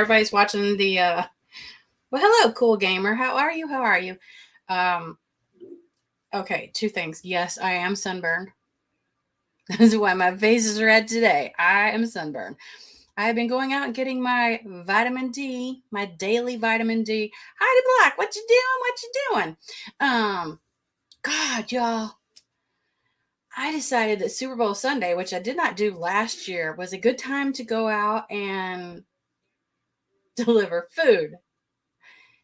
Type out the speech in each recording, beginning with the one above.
everybody's watching the well, hello, cool gamer. How are you? How are you? Um, okay, two things. Yes, I am sunburned. That's why my face is red today. I am sunburned. I have been going out and getting my vitamin D, my daily vitamin D. Heidi Black, what you doing? What you doing? God, y'all. I decided that Super Bowl Sunday, which I did not do last year, was a good time to go out and deliver food.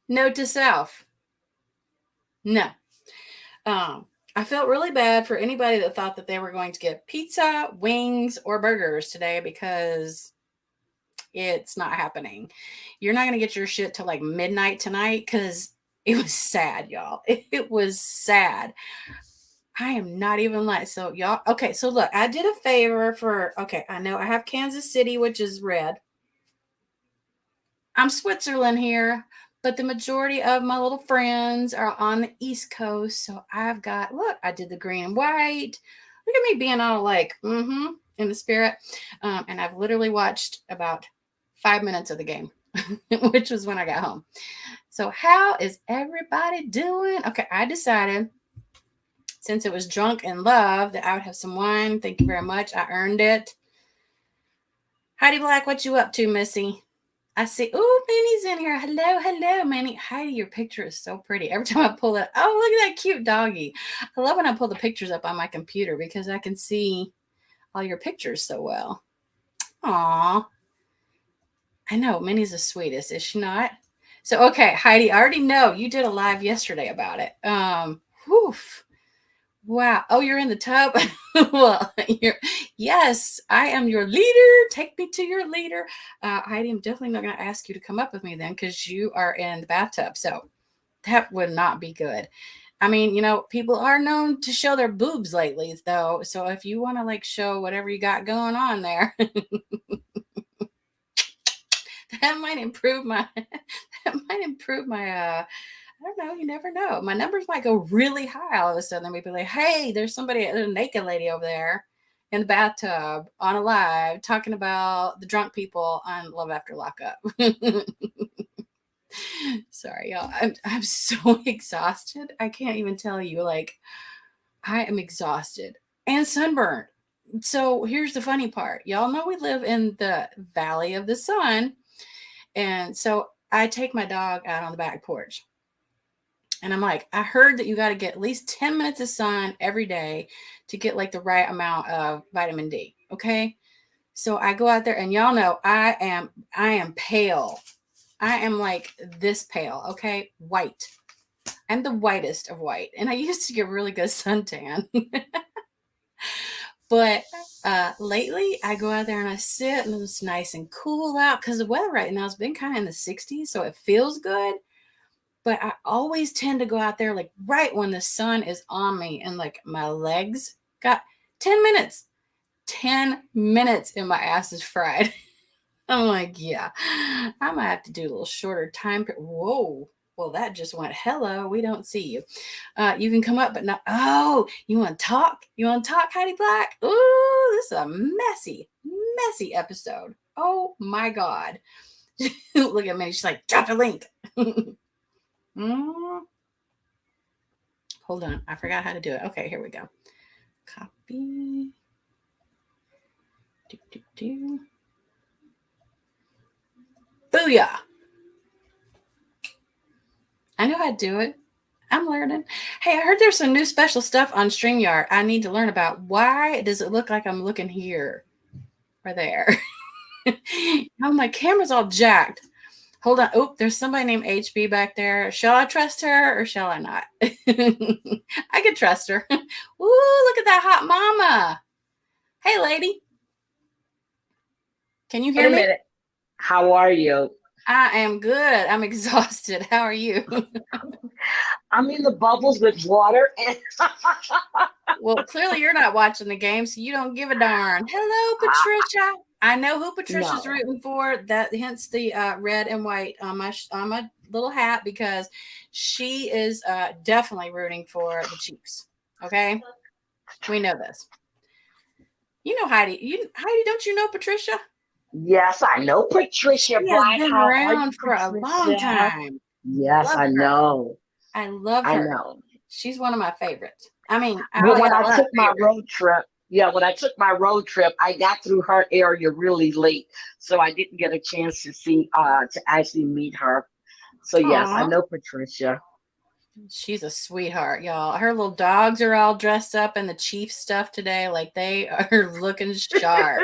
Note to self. No. I felt really bad for anybody that thought that they were going to get pizza, wings, or burgers today because it's not happening. You're not going to get your shit till like midnight tonight because it was sad, y'all. It was sad. I am not even lying. So, y'all, okay, so look, I did a favor for, okay, I know I have Kansas City, which is red. I'm Switzerland here, but the majority of my little friends are on the East Coast. So I've got, look, I did the green and white. Look at me being all like, in the spirit. And I've literally watched about 5 minutes of the game, which was when I got home. So how is everybody doing? Okay, I decided since it was drunk in love that I would have some wine. Thank you very much. I earned it. Heidi Black, what you up to, Missy? I see. Oh, Minnie's in here. Hello, hello, Minnie. Heidi, your picture is so pretty. Every time I pull it, oh, look at that cute doggy. I love when I pull the pictures up on my computer because I can see all your pictures so well. Aw. I know, Minnie's the sweetest, is she not? So, okay, Heidi, I already know you did a live yesterday about it. Whew. Wow. Oh, you're in the tub? Well, yes, I am your leader. Take me to your leader. Heidi, I'm definitely not going to ask you to come up with me then because you are in the bathtub. So that would not be good. I mean, people are known to show their boobs lately, though. So if you want to like show whatever you got going on there, that might improve my, I don't know. You never know. My numbers might go really high all of a sudden. We'd be like, hey, there's a naked lady over there in the bathtub on a live talking about the drunk people on Love After Lockup. Sorry, y'all. I'm so exhausted. I can't even tell you. Like, I am exhausted and sunburned. So here's the funny part. Y'all know we live in the Valley of the Sun. And so I take my dog out on the back porch. And I'm like, I heard that you got to get at least 10 minutes of sun every day to get like the right amount of vitamin D. Okay. So I go out there and y'all know I am pale. I am like this pale. Okay. White. I'm the whitest of white. And I used to get really good suntan. But lately I go out there and I sit and it's nice and cool out because the weather right now has been kind of in the 60s. So it feels good. But I always tend to go out there like right when the sun is on me and like my legs got 10 minutes. 10 minutes and my ass is fried. I'm like, yeah, I might have to do a little shorter time. Whoa. Well, that just went, hello, we don't see you. You can come up, but not, oh, you want to talk? You want to talk, Heidi Black? Ooh, this is a messy episode. Oh my God. Look at me. She's like, drop a link. Hold on. I forgot how to do it. Okay, here we go. Copy. Booyah. I know how to do it. I'm learning. Hey, I heard there's some new special stuff on StreamYard I need to learn about. Why does it look like I'm looking here or there? Oh, my camera's all jacked. Hold on. Oh, there's somebody named HB back there. Shall I trust her or shall I not? I could trust her. Ooh, look at that hot mama. Hey, lady. Can you hear Wait a me? minute. How are you? I am good. I'm exhausted. How are you? I'm in the bubbles with water and Well, clearly you're not watching the game, so you don't give a darn. Hello, Patricia. I know who Patricia's no. rooting for. That hence the red and white on my little hat because she is definitely rooting for the Chiefs. Okay, we know this. You know Heidi. Heidi, don't you know Patricia? Yes, I know Patricia She has Black. been How are you, around for a long Patricia? time. Yes, Love I her. know. I love I her. know. She's one of my favorites. I mean, I Well, only when got a I lot of took my favorites. road trip, yeah, when I took my road trip, I got through her area really late, so I didn't get a chance to see to actually meet her. So yes, I Aw, know Patricia. she's a sweetheart, y'all. Her little dogs are all dressed up in the chief stuff today. Like they are looking sharp.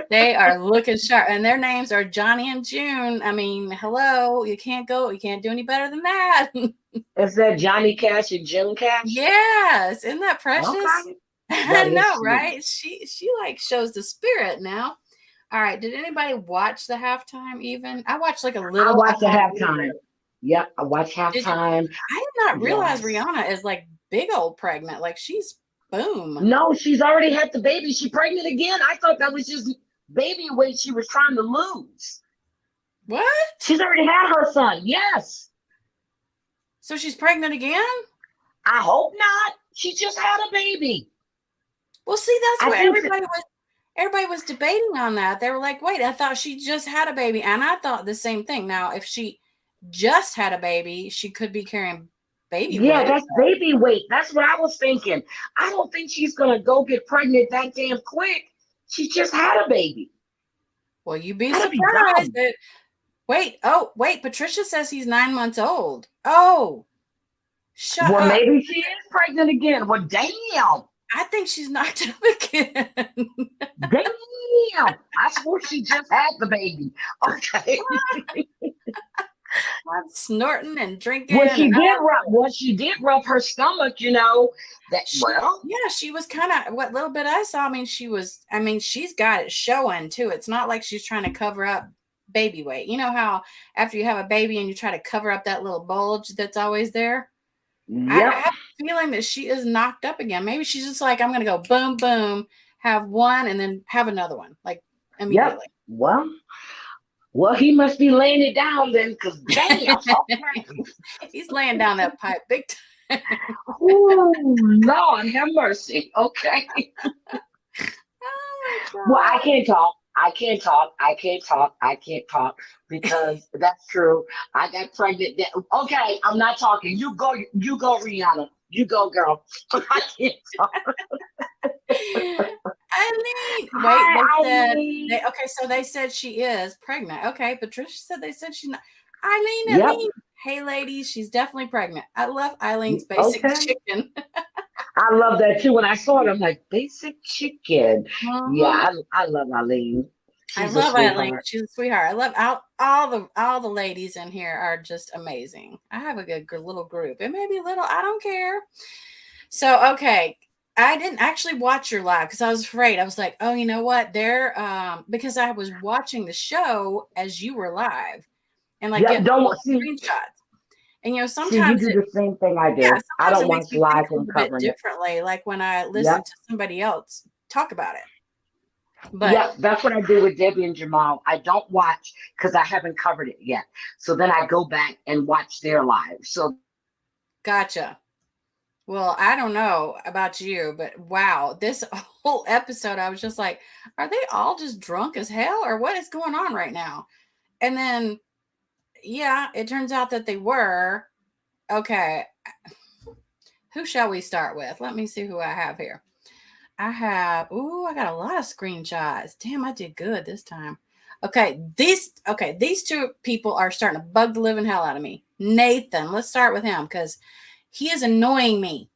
They are looking sharp. And their names are Johnny and June. I mean, hello, you can't do any better than that. Is that Johnny Cash and Jim Cash? Yes, isn't that precious? Okay, I that is know, sweet. right? She like shows the spirit now. All right, did anybody watch the halftime even? I watched like a I little. I watched the thought, halftime. Yep, I watched did you? halftime. I did not realize Yes. Rihanna is like big old pregnant. Like she's boom. No, she's already had the baby. She pregnant again. I thought that was just baby weight she was trying to lose. What? She's already had her son. Yes. So she's pregnant again? I hope not. She just had a baby. Well, see, that's I what think everybody was debating on that. They were like, "Wait, I thought she just had a baby." And I thought the same thing. Now, if she just had a baby, she could be carrying baby yeah, weight. that's baby weight. That's what I was thinking. I don't think she's gonna go get pregnant that damn quick. She just had a baby. Well, you'd be That'd be surprised dumb. that wait, Patricia says he's 9 months old. Oh, shut Well, up. maybe she is pregnant again. Well, damn. I think she's knocked up again. Damn. I swore she just had the baby. Okay. I'm snorting and drinking Well, and she did rub her stomach, you know. That well, she was kind of what little bit I saw. I mean, she's got it showing too. It's not like she's trying to cover up baby weight. You know how after you have a baby and you try to cover up that little bulge that's always there? I yep, have a feeling that she is knocked up again. Maybe she's just like, I'm going to go boom, boom, have one and then have another one, like yep. immediately. Well, he must be laying it down then, because damn, okay. He's laying down that pipe big time. Ooh, Lord have mercy. Okay. Oh my Well, I God. can't talk. I can't talk. I can't talk. I can't talk because that's true. I got pregnant. Okay, I'm not talking. You go. You go, Rihanna. You go, girl. I can't talk. Eileen, wait, Hi, Eileen. so they said she is pregnant. Okay, Patricia said they said she's not. Eileen, Yep. hey ladies, she's definitely pregnant. I love Eileen's basic Okay. chicken. I love that too. When I saw it, I'm like, basic chicken. Yeah, Mhm. I love Eileen. I She's a love Eileen. sweetheart. She's a sweetheart. I love all the ladies in here are just amazing. I have a good little group. It may be little, I don't care. So okay, I didn't actually watch your live because I was afraid. I was like, oh, you know what? They're because I was watching the show as you were live and like Yep. getting Don't little see. screenshots. And See, you sometimes do the same thing I yeah, do. I sometimes don't it makes watch me think live a and little bit covering it. differently, like when I listen Yep. to somebody else talk about it. But Yep. That's what I do with Debbie and Jamal. I don't watch because I haven't covered it yet. So then I go back and watch their live. So gotcha. Well, I don't know about you, but wow, this whole episode, I was just like, are they all just drunk as hell or what is going on right now? And then, yeah, it turns out that they were. Okay, who shall we start with? Let me see who I have here. I got a lot of screenshots. Damn, I did good this time. These two people are starting to bug the living hell out of me. Nathan, let's start with him because he is annoying me.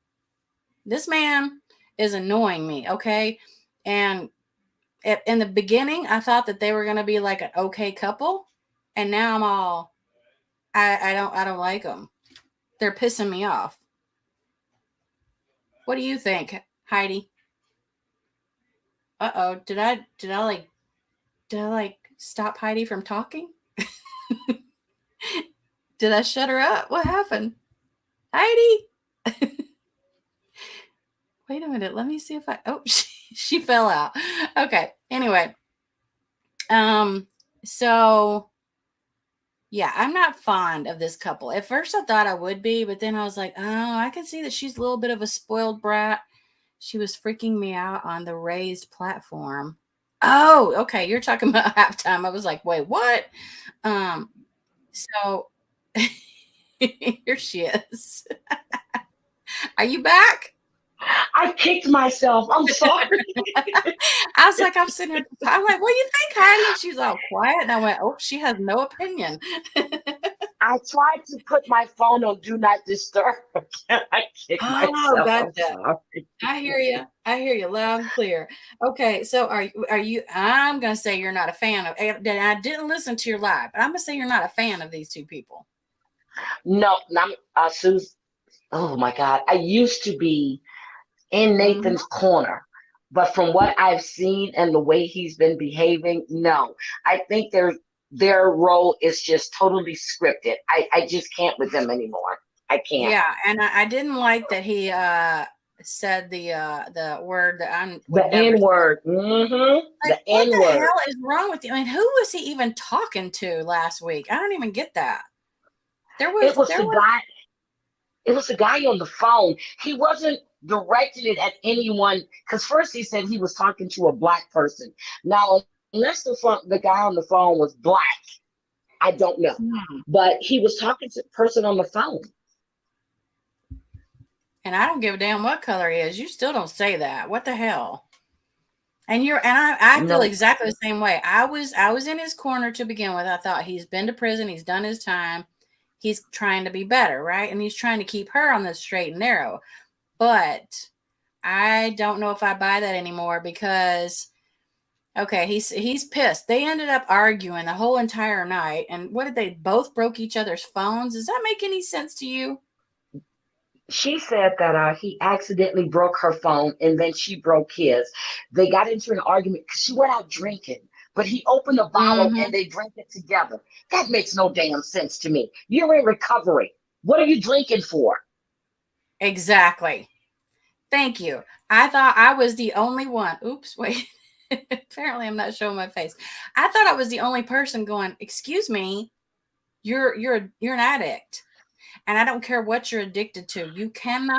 This man is annoying me, okay? And in the beginning, I thought that they were going to be like an okay couple, and now I'm all I don't like them. They're pissing me off. What do you think, Heidi? Uh-oh, did I like stop Heidi from talking? Did I shut her up? What happened? Heidi? Wait a minute. Let me see if she fell out. Okay. Anyway, um so yeah, I'm not fond of this couple. At first, I thought I would be, but then I was like, oh, I can see that she's a little bit of a spoiled brat. She was freaking me out on the raised platform. Oh, okay. You're talking about halftime. I was like, wait, what? Um, so here she is. Are you back? I kicked myself. I'm sorry. I was like, I'm sitting here. I'm like, what do you think, Heidi? And she's all quiet. And I went, oh, she has no opinion. I tried to put my phone on do not disturb. I kicked Oh, myself. I'm gotcha. sorry. I hear you. I hear you loud and clear. Okay, so are you? I'm gonna say you're not a fan of. And I didn't listen to your live, but I'm gonna say you're not a fan of these two people. No, not Susan. Oh my God. I used to be in Hmm. Nathan's corner. But from what I've seen and the way he's been behaving, no. I think their role is just totally scripted. I just can't with them anymore. I can't. Yeah, and I didn't like that he said the word that I The would never N say. word. Mm-hmm. Like, The what N the word. hell is wrong with you? I mean, who was he even talking to last week? I don't even get that. There It was was there the was guy. It was the guy on the phone. He wasn't directing it at anyone because first he said he was talking to a black person. Now, unless the guy on the phone was black, I don't know. Hmm. But he was talking to the person on the phone. And I don't give a damn what color he is. You still don't say that. What the hell? And I feel No, exactly the same way. I was in his corner to begin with. I thought he's been to prison, he's done his time, he's trying to be better, right? And he's trying to keep her on the straight and narrow. But I don't know if I buy that anymore because okay, he's pissed. They ended up arguing the whole entire night. And what did they both broke each other's phones? Does that make any sense to you? she said that he accidentally broke her phone and then she broke his. They got into an argument because she went out drinking, but he opened a bottle and Hmm. they drank it together. That makes no damn sense to me. You're in recovery. What are you drinking for? Exactly. Thank you. I thought I was the only one. Oops, wait. Apparently I'm not showing my face. I thought I was the only person going, "Excuse me, you're an addict." And I don't care what you're addicted to. You can't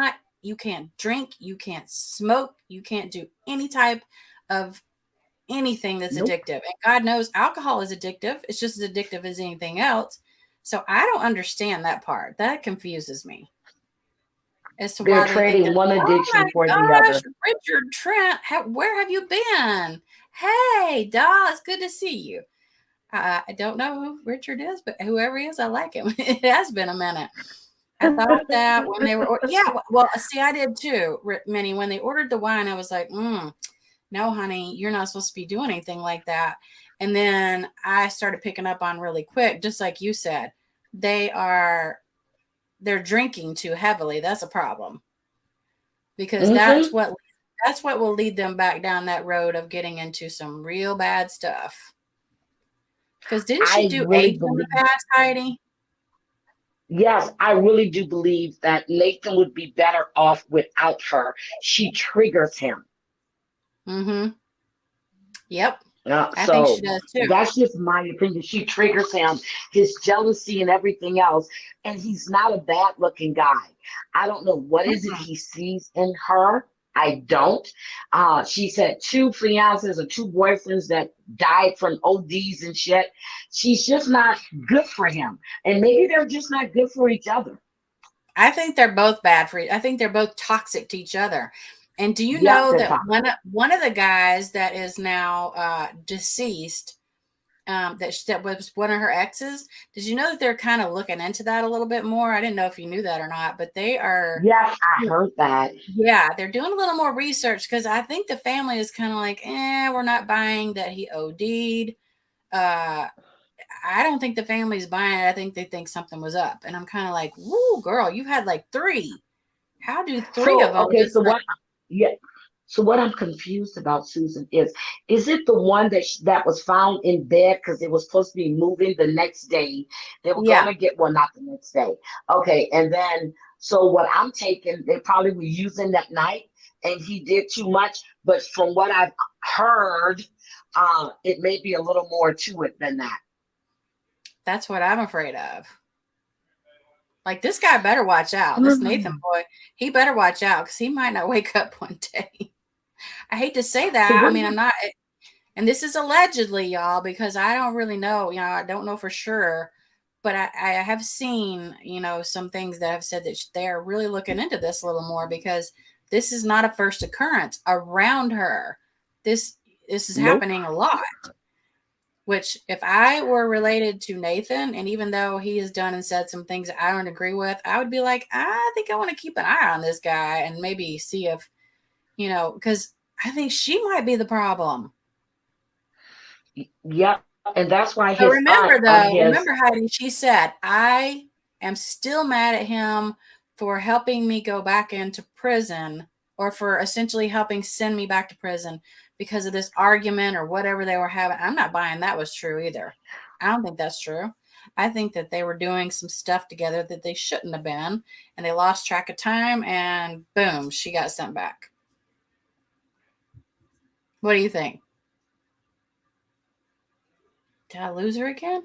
drink, you can't smoke, you can't do any type of anything that's Nope. addictive. And God knows alcohol is addictive. It's just as addictive as anything else. So I don't understand that part. That confuses me as to They're why they think trading that. one Oh my addiction for the gosh, other. Richard Trent, where have you been? Hey, doll, it's good to see you. I don't know who Richard is, but whoever he is, I like him. It has been a minute. I thought that when they were, yeah, well, see, I did too, Minnie. When they ordered the wine, I was like, no, honey, you're not supposed to be doing anything like that. And then I started picking up on really quick, just like you said, they are they're drinking too heavily. That's a problem because Hmm. that's what will lead them back down that road of getting into some real bad stuff. Because didn't she I do really AIDS in the believe, past, Heidi? yes, I really do believe that Nathan would be better off without her. She triggers him. Mm-hmm. Yep. I think she So does too. that's just my opinion. She triggers him, his jealousy and everything else. And he's not a bad looking guy. I don't know what is it Mm-mm. he sees in her. I don't. She's had two fiancés or two boyfriends that died from ODs and shit. She's just not good for him. And maybe they're just not good for each other. I think they're both bad for you. I think they're both toxic to each other. And do you Yep, know they're that toxic. one of the guys that is now deceased, that was one of her exes? Did you know that they're kind of looking into that a little bit more? I didn't know if you knew that or not, but they are. Yes, I heard that. Yeah, they're doing a little more research because I think the family is kind of like, we're not buying that he OD'd. Uh, I don't think the family's buying it. I think they think something was up. And I'm kind of like, woo, girl, you've had like three. How do three So of them okay, just so like, what? Yeah. So what I'm confused about, Susan, is it the one that was found in bed because it was supposed to be moving the next day? They were yeah, gonna get well, not the next day. Okay, and then so what I'm taking, they probably were using that night, and he did too much. But from what I've heard, it may be a little more to it than that. that's what I'm afraid of. Like this guy better watch out. This Nathan boy, he better watch out because he might not wake up one day. I hate to say So that. I what do mean, you? and this is allegedly, y'all, because I don't really know, I don't know for sure, but I have seen, some things that have said that they are really looking into this a little more, because this is not a first occurrence around her. This is Nope. happening a lot. Which, if I were related to Nathan, and even though he has done and said some things that I don't agree with, I would be like, I think I want to keep an eye on this guy and maybe see if, because I think she might be the problem. Yep. And that's why But his aunt remember, Heidi, she said, I am still mad at him for helping me go back into prison, or for essentially helping send me back to prison because of this argument or whatever they were having. I'm not buying that was true either. I don't think that's true. I think that they were doing some stuff together that they shouldn't have been, and they lost track of time, and boom, she got sent back. What do you think? Did I lose her again?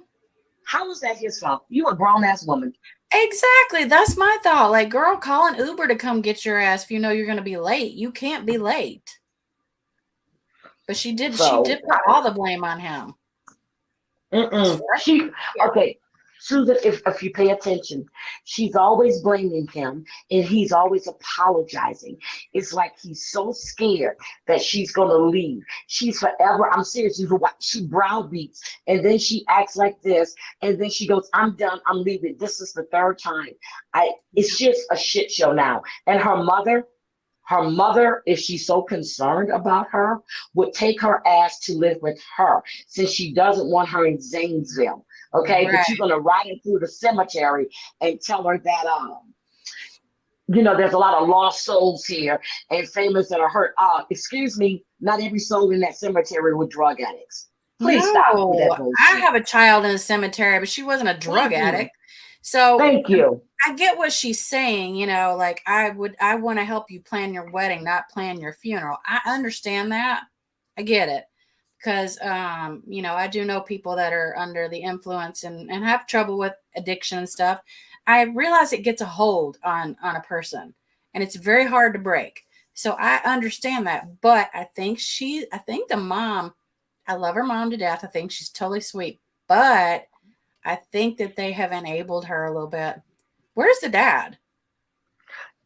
how is that his fault? You a grown ass woman. Exactly. That's my thought. Like, girl, call an Uber to come get your ass if you know you're going to be late. You can't be late. But she did. She So did put all the blame on him. It's she weird. okay. Susan, if you pay attention, she's always blaming him and he's always apologizing. It's like he's so scared that she's gonna leave. She's forever. I'm serious. She browbeats and then she acts like this, and then she goes, I'm done, I'm leaving. This is the third time. It's just a shit show now. And her mother, if she's so concerned about her, would take her ass to live with her, since she doesn't want her in Zanesville. Okay, but you're Right. gonna ride her through the cemetery and tell her that there's a lot of lost souls here and famous that are hurt. Excuse me, not every soul in that cemetery were drug addicts. Please stop with that No, I bullshit. have a child in a cemetery, but she wasn't a drug Thank you. addict. So Thank you. I get what she's saying, like I want to help you plan your wedding, not plan your funeral. I understand that. I get it. Because I do know people that are under the influence and have trouble with addiction and stuff. I realize it gets a hold on a person, and it's very hard to break. So I understand that. But I think the mom, I love her mom to death. I think she's totally sweet. But I think that they have enabled her a little bit. Where's the dad?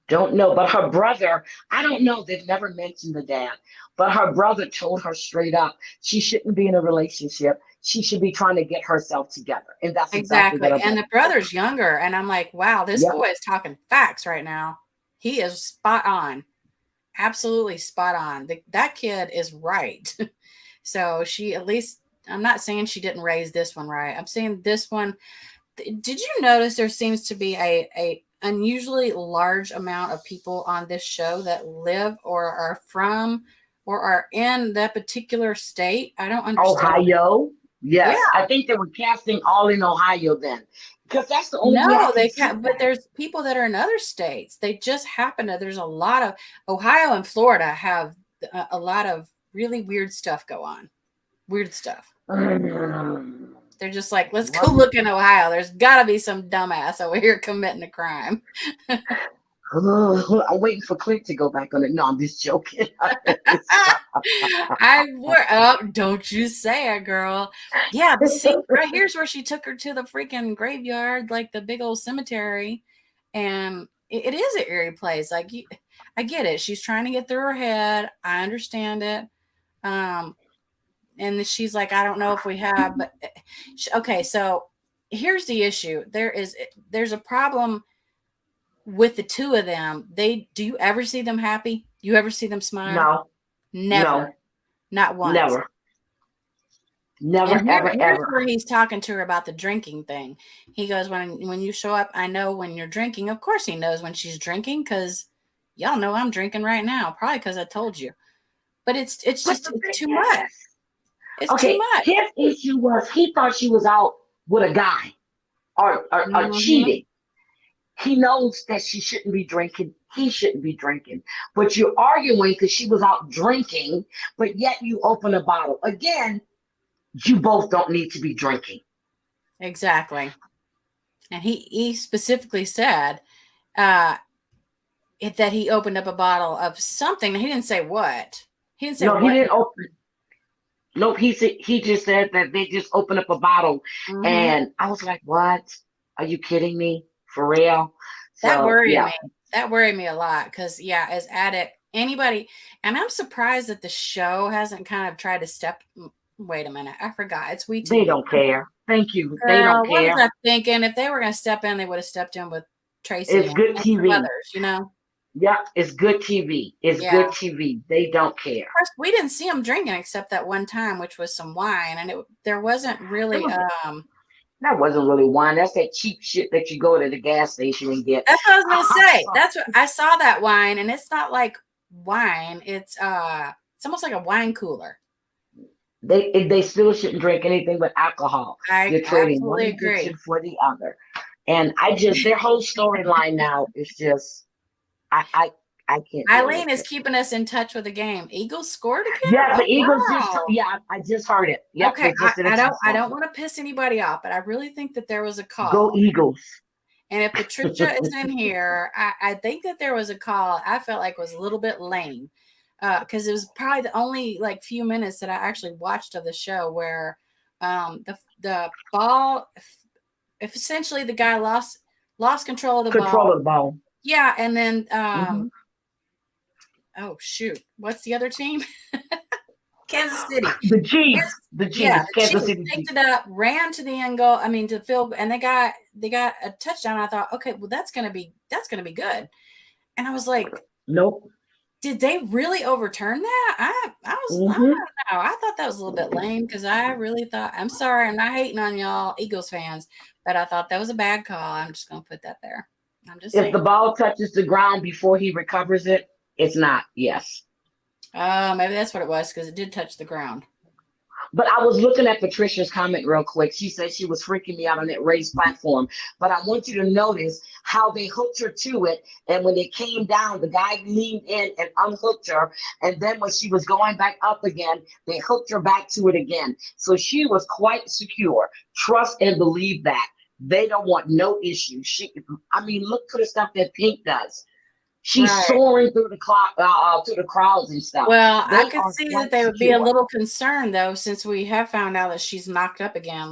Don't know, but her brother, I don't know. They've never mentioned the dad, but her brother told her straight up she shouldn't be in a relationship. She should be trying to get herself together. And that's exactly what Exactly. her And brother the told brother's her. younger. And I'm like, wow, this Yep. boy is talking facts right now. He is spot on. Absolutely spot on. That kid is right. So she, at least, I'm not saying she didn't raise this one right. I'm saying this one. Did you notice there seems to be a unusually large amount of people on this show that live or are from or are in that particular state? I don't understand that. Ohio. Yeah. Yes. I think they were casting all in Ohio then, because that's the only way I No, can they see can't. But that. there's people that are in other states. They just happen to. There's a lot of Ohio and Florida have a lot of really weird stuff go on. Weird stuff. Mm. They're just like, let's go Well, look in Ohio. There's got to be some dumbass over here committing a crime. I'm waiting for Clint to go back on it. No, I'm just joking. I were oh, don't you say it, girl. Yeah, see, right here's where she took her to the freaking graveyard, like the big old cemetery, and it is an eerie place. Like, I get it. She's trying to get through her head. I understand it. Um, and she's like, I don't know if we have, but okay. So here's the issue. There's a problem with the two of them. Do you ever see them happy? You ever see them smile? No, Never. no, Not once. never, never, And ever, here's ever. where he's talking to her about the drinking thing. He goes, when you show up, I know when you're drinking. Of course he knows when she's drinking, because y'all know I'm drinking right now. Probably because I told you. But it's But just the it's thing too much. is, It's too okay, much. his issue was he thought she was out with a guy or Hmm. cheating. He knows that she shouldn't be drinking. He shouldn't be drinking. But you're arguing because she was out drinking, but yet you open a bottle. Again, you both don't need to be drinking. Exactly. And he specifically said uh, that he opened up a bottle of something. He didn't say what. He didn't say No, he what didn't he open. Nope. He just said that they just opened up a bottle, Mm-hmm. and I was like, "What? Are you kidding me? For real?" That So worried yeah, me. That worried me a lot because, yeah, as addict, anybody, and I'm surprised that the show hasn't kind of tried to step. Wait a minute, I forgot. It's they WeTV. don't care. Thank you. They don't Girl, what was care. I thinking? If they were going to step in, they would have stepped in with Tracy It's and, good some TV. others, you know? Yeah, it's good TV. It's Yeah. good TV. They don't care. Of course, we didn't see them drinking except that one time, which was some wine, and there wasn't It really. was that wasn't really wine. That's that cheap shit that you go to the gas station and get. That's what I was gonna say. So That's what I saw, that wine, and it's not like wine. It's almost like a wine cooler. they still shouldn't drink anything but alcohol. I You're trading one absolutely addiction agree. for the other. And I just their whole storyline now is just I I I can't deal Eileen with is it. keeping us in touch with the game. Eagles scored again. Yeah, the Oh Eagles just wow. yeah, I just heard it. Yep, Okay, they just did a I touchdown. don't want to piss anybody off, but I really think that there was a Go call. Eagles. And if Patricia is in here, I think that there was a call I felt like was a little bit lame. Because it was probably the only like few minutes that I actually watched of the show where the ball, if essentially the guy lost control of the Control ball. of the ball. Yeah, and then Hmm. oh shoot, what's the other team? Kansas City. The Chiefs. Kansas, The yeah, Chiefs. the Kansas Chiefs City picked Chiefs. it up, ran to the end goal. I mean, to field, and they got a touchdown. I thought, okay, well that's gonna be good. And I was like, Nope. did they really overturn that? I don't Hmm. know. I thought that was a little bit lame because I really thought, I'm sorry, I'm not hating on y'all Eagles fans, but I thought that was a bad call. I'm just gonna put that there. I'm just If saying. the ball touches the ground before he recovers it, it's not. Yes. Maybe that's what it was because it did touch the ground. But I was looking at Patricia's comment real quick. She said she was freaking me out on that raised platform. But I want you to notice how they hooked her to it. And when it came down, the guy leaned in and unhooked her. And then when she was going back up again, they hooked her back to it again. So she was quite secure. Trust and believe that. They don't want no issue. I mean, look to the stuff that Pink does. She's Right. soaring through the crowds and stuff. Well, I They could are see that quite they would be a secure. little concerned though, since we have found out that she's knocked up again.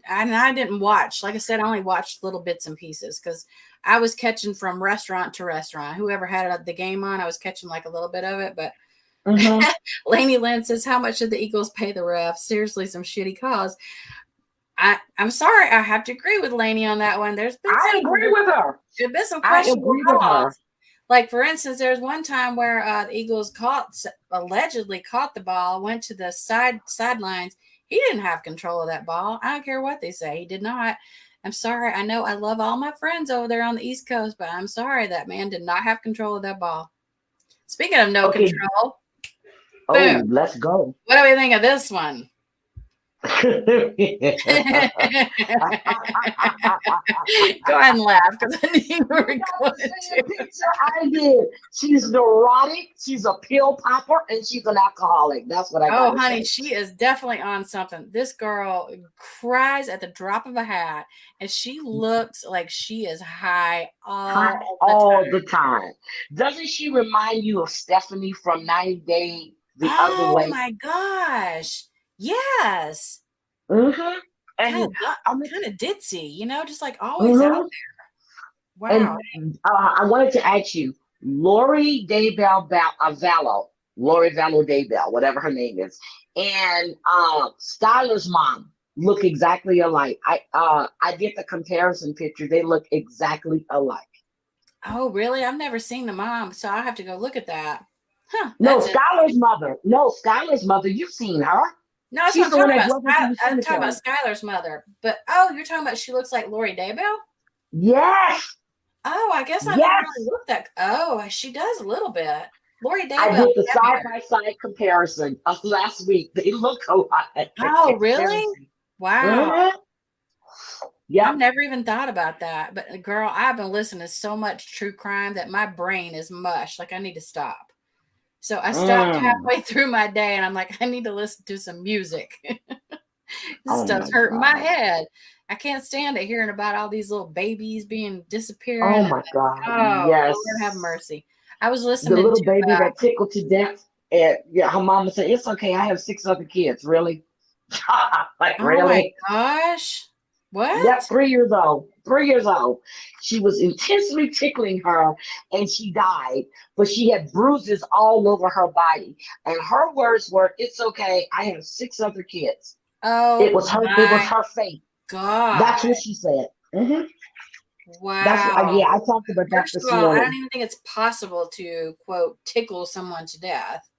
And I didn't watch. Like I said, I only watched little bits and pieces because I was catching from restaurant to restaurant. Whoever had the game on, I was catching like a little bit of it. But Hmm. Lainey Lynn says, "How much did the Eagles pay the ref? Seriously, some shitty calls." I'm sorry, I have to agree with Lainey on that one. I agree with her. There's been some I questionable agree with her. calls. Like for instance, there's one time where the Eagles allegedly caught the ball, went to the sidelines. He didn't have control of that ball. I don't care what they say, he did not. I'm sorry. I know I love all my friends over there on the East Coast, but I'm sorry that man did not have control of that ball. Speaking of no Okay. control, boom. Oh, let's go. What do we think of this one? Go ahead and laugh because I knew you You were got going the same to. picture I did. She's neurotic, she's a pill popper, and she's an alcoholic. That's what I Oh, gotta honey, say. she is definitely on something. This girl cries at the drop of a hat, and she looks like she is high Hot all the all time. the time. Doesn't she remind you of Stephanie from 90 Day the Other Oh Way? my gosh. Yes. Mm-hmm. Kind And of I'm kind of ditzy, just like always out mm-hmm. there. Wow. And I wanted to ask you, Lori Daybell Vallow, Lori Vallow Daybell, whatever her name is, and Skylar's mom look exactly alike. I did the comparison picture; they look exactly alike. Oh, really? I've never seen the mom, so I'll have to go look at that. Huh, No, that's it. Skylar's mother. No, Skylar's mother. You've seen her. No, that's what She's I'm the one talking that about. grew up with you in the I'm talking about cemetery. Skylar's mother. But oh, you're talking about she looks like Lori Daybell? Yes, Oh, I guess I never really yes. looked at. Oh, she does a little bit. Lori I Daybell did the had side hair. by side comparison of last week. They look alike. Oh, really? Seriously. Wow. Mhm. I've Yep. never even thought about that. But girl, I've been listening to so much true crime that my brain is mush. Like I need to stop. So I stopped Mm. halfway through my day and I'm like, I need to listen to some music. This Oh stuff's my hurting my God. head. I can't stand it hearing about all these little babies being disappearing. Oh And my God. oh, Lord have Yes. mercy. I was The listening little to baby that tickled to death. And yeah, her mama said, "It's okay. I have 6 other kids." Really? Like Oh my really? gosh. Yep, What? 3 years old. 3 years old. She was intensely tickling her and she died, but she had bruises all over her body. And her words were, "It's okay. I have 6 other kids." It Oh was her, it was my her fate. That's God. what she said. That's what, Wow. yeah, I talked about that First of this all, I don't morning. even think it's possible to, quote, tickle someone to death.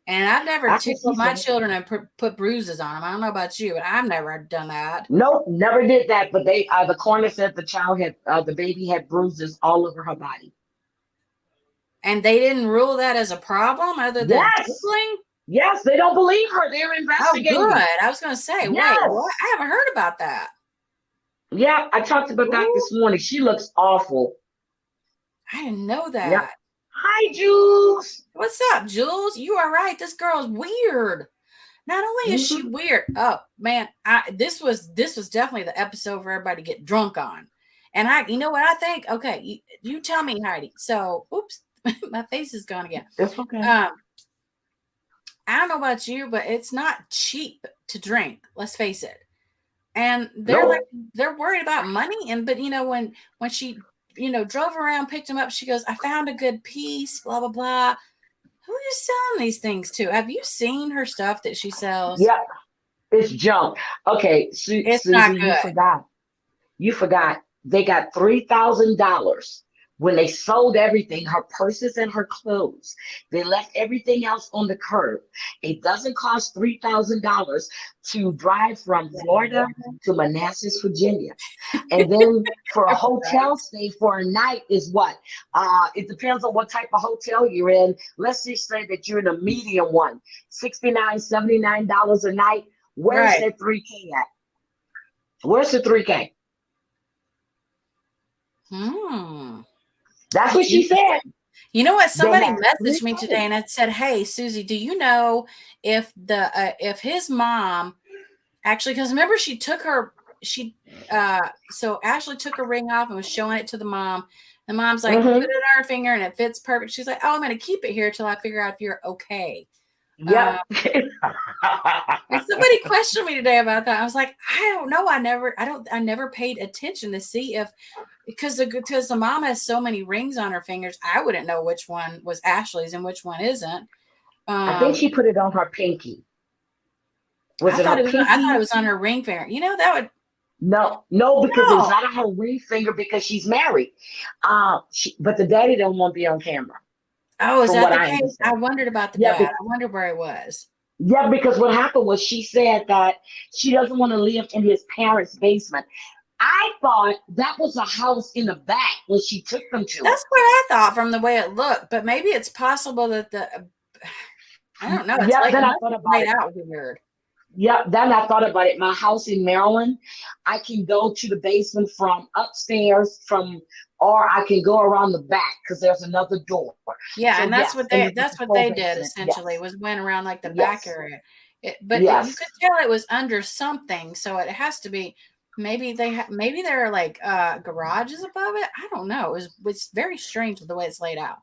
And I've never That's what she tickled my said. children and put bruises on them. I don't know about you, but I've never done that. Nope, never did that. But the coroner said the baby had bruises all over her body. And they didn't rule that as a problem other than Yes, tickling? yes, they don't believe her. They're Oh, investigating. good. I was going to say, wait, what? Yes. I haven't heard about that. Yeah, I talked about that Ooh, this morning. She looks awful. I didn't know Yep. that. Hi, Jules. What's up, Jules? You are right. This girl's weird. Not only is she Hmm. weird, oh man, this was definitely the episode for everybody to get drunk on. And you know what I think? Okay, you tell me, Heidi. So, oops, my face is gone again. It's okay. Um, I don't know about you, but it's not cheap to drink. Let's face it. And Nope. they're worried about money. And but when she drove around, picked him up, she goes, "I found a good piece." Blah blah blah. Who are you selling these things to? Have you seen her stuff that she sells? Yep. It's junk. Okay, It's not Susie, you good. forgot. You forgot. They got $3,000 when they sold everything, her purses and her clothes. They left everything else on the curb. It doesn't cost $3,000 to drive from Florida to Manassas, Virginia. And then for a Right. hotel stay for a night is what? It depends on what type of hotel you're in. Let's just say that you're in a medium one, $69, $79 a night. Where's Right. that 3K at? Where's the 3K? Hmm. That's That's what she interesting. said. You know what? They Somebody had messaged me today 3K. and it said, "Hey, Susie, do you know if his mom actually, because remember she took her she so Ashley took her ring off and was showing it to the mom. The mom's like, put Mm-hmm. it on her finger and it fits perfect. She's like, oh, I'm going to keep it here till I figure out if you're okay. Uh, Yep. and somebody questioned me today about that. I was like, I don't know. I never paid attention to see if because the mom has so many rings on her fingers. I wouldn't know which one was Ashley's and which one isn't. I think Um, she put it on her pinky. Was it her I thought it pinky? was on her ring finger. That would No, no, because it was no. not on her ring finger because she's married. But the daddy don't want to be on camera, Oh, is from that what the I case? I understand. wondered about the Yeah, dad. I wonder where he was. yeah, because what happened was she said that she doesn't want to live in his parents' basement. I thought that was a house in the back when she took them to it. That's what I thought from the way it looked, but maybe it's possible that I don't know. It's Yep, like it then I must thought be about laid it. out weird. Yep, then I thought about it. My house in Maryland, I can go to the basement from upstairs or I can go around the back because there's another door. Yeah, So and that's yes, what and they it was a that's what full they did basement. essentially Yes, was went around like the back yes, area. You yes. could tell it was under something, so it has to be maybe maybe there are like garages above it. I don't know. It's very strange the way it's laid out.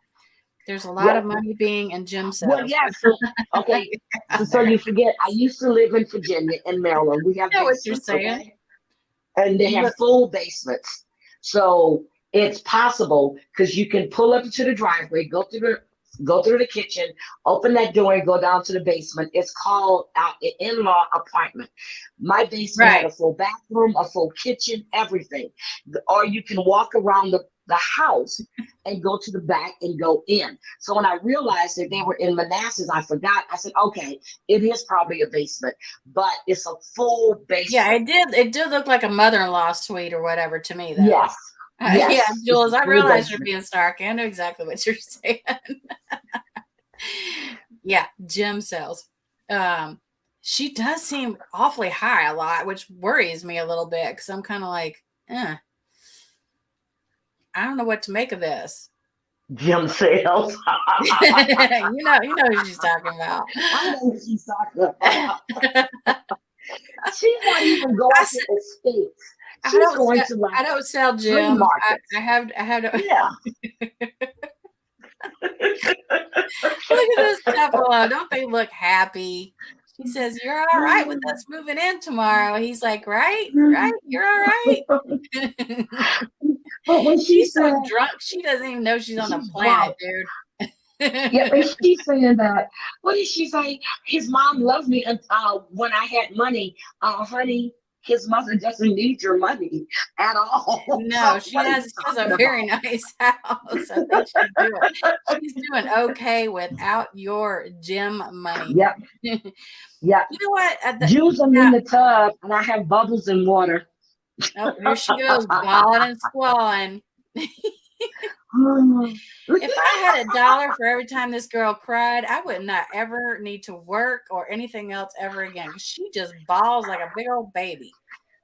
There's a lot of Yep. money being in gym Well, sales. yeah. So okay. So you forget. I used to live in Virginia and Maryland. We have I know what you're basements, saying. okay, and they have But full basements. So it's possible because you can pull up to the driveway, go through the kitchen, open that door, and go down to the basement. It's called an in-law apartment. My basement had right. a full bathroom, a full kitchen, everything. Or you can walk around the house and go to the back and go in. So when I realized that they were in Manassas, I forgot. I said, okay, it is probably a basement, but it's a full Yeah, basement. it did look like a mother-in-law suite or whatever to me though. Yes, Yeah, yes, it's Jules, a I full realize you're basement. being snarky. I know exactly what you're saying. Yeah, gym sales. Um, she does seem awfully high a lot, which worries me a little bit because I'm kind of like, I don't know what to make of this. Gym sales. You know who she's talking about. I know what she's talking about. I, She's not even going to s- estates. I She's don't going sell, to I like don't sell flea gyms. markets. I have to Yeah. look at this couple of them, don't they look happy? She says, "You're all right with us moving in tomorrow." He's like, right, you're all right. But when she She's so said drunk, she doesn't even know she's on the she's planet, drunk, yeah, dude. and she's saying that. What did she say? His mom loved me when I had money. Honey, his mother doesn't need your money at all. No, So what are you she has talking a very about? nice house. I think she's doing okay without your gym money. Yep, You yep. know what? Juice them Yeah. in the tub, and I have bubbles and water. Oh, here she goes, bawling and squalling. If I had $1 for every time this girl cried, I would not ever need to work or anything else ever again. 'Cause she just bawls like a big old baby.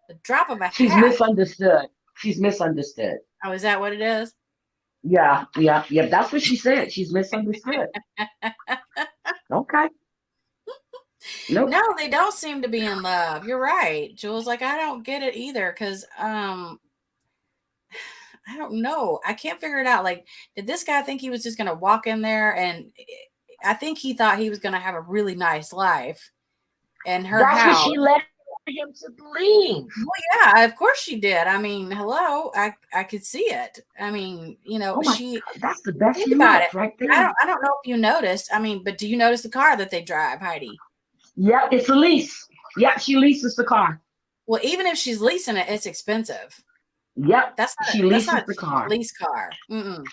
The drop of a She's hat. misunderstood. She's misunderstood. Oh, is that what it is? Yeah, yeah, yeah. That's what she said. She's misunderstood. Okay. Nope. No, they don't seem to be in love. You're right, Jules. Like, I don't get it either because I don't know. I can't figure it out. Like, did this guy think he was just going to walk in there? And I think he thought he was going to have a really nice life in her That's what house. she led him to believe. Well, yeah, of course she did. I mean, hello, I could see it. I mean, Oh my she God, that's the best think about it. look right there. I don't know if you noticed. I mean, but do you notice the car that they drive, Heidi? Yep, it's a lease. Yep, she leases the car. Well, even if she's leasing it, it's expensive. Yep, she That's leases not a the cheap car. lease car. No.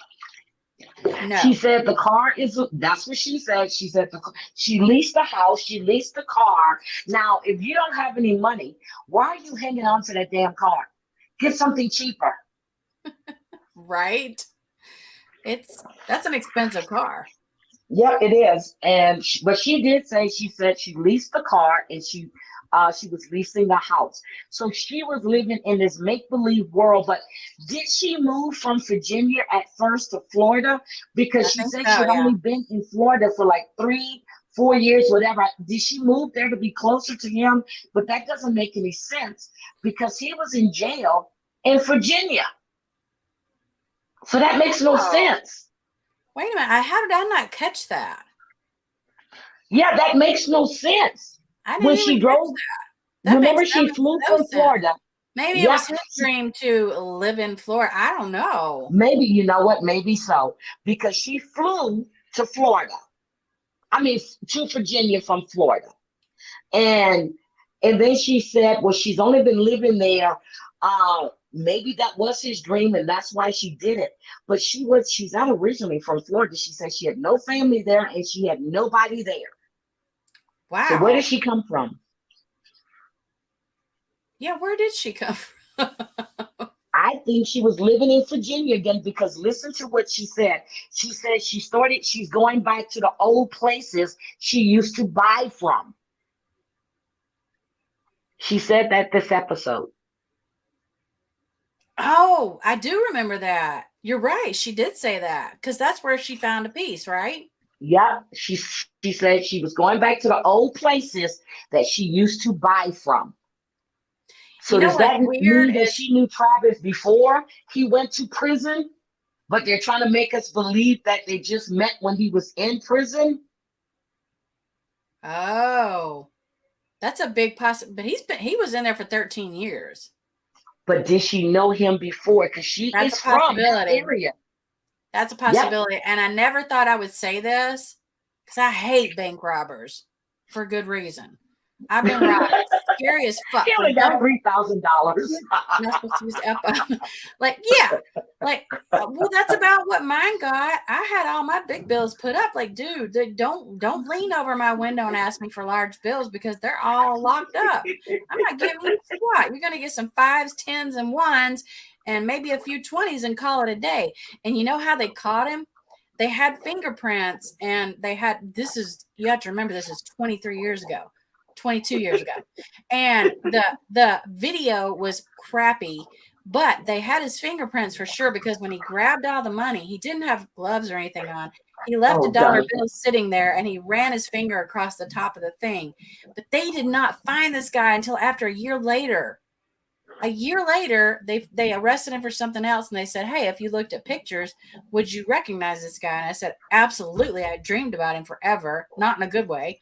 She said the car is. That's what she said. She said she leased the house. She leased the car. Now, if you don't have any money, why are you hanging on to that damn car? Get something cheaper. Right? That's an expensive car. Yeah, it is. But she did say she said she leased the car and she was leasing the house. So she was living in this make believe world. But did she move from Virginia at first to Florida because I she think said she so, had yeah. only been in Florida for like 3, 4 years, whatever? Did she move there to be closer to him? But that doesn't make any sense because he was in jail in Virginia. So that makes no Oh, sense. wait a minute. How did I not catch that? Yeah, that makes no sense. I didn't When even she catch drove, that. remember That she makes flew no from sense. Florida. Maybe it Yeah, was his dream to live in Florida. I don't know. maybe you know what? Maybe so because she flew to Florida. I mean, to Virginia from Florida, and and then she said, well, she's only been living there. Maybe that was his dream, and that's why she did it. But she's not originally from Florida. She said she had no family there and she had nobody there. So where Wow. did she come from? Yeah, where did she come from? I think she was living in Virginia again because listen to what she said. She said she's going back to the old places she used to buy from. She said that this episode. Oh, I do remember that. You're right. She did say that because that's where she found a piece, right? Yeah, she said she was going back to the old places that she used to buy from. You So know does what's that weird mean that is, she knew Travis before he went to prison? But they're trying to make us believe that they just met when he was in prison? oh, that's a big possibility. But he was in there for 13 years. But did she know him before? Because she That's a is from that possibility. area. That's a Yep. possibility. And I never thought I would say this because I hate bank robbers for good reason. I've been robbed. Scary as He fuck. only Like, got don't, $3,000. I'm not supposed to use the F bomb. Like, yeah. Like, well, that's about what mine got. I had all my big bills put up. Like, dude, don't lean over my window and ask me for large bills because they're all locked up. I'm not giving you squat. You're gonna get some fives, tens, and ones, and maybe a few 20s and call it a day. And you know how they caught him? They had fingerprints, and you have to remember this is 23 years ago. 22 years ago, and the video was crappy, but they had his fingerprints for sure because when he grabbed all the money, he didn't have gloves or anything on. He left a Oh, dollar God. bill sitting there and he ran his finger across the top of the thing. But they did not find this guy until after a year later. A year later, they arrested him for something else, and they said, "Hey, if you looked at pictures, would you recognize this guy?" And I said, "Absolutely. I dreamed about him forever, not in a good way."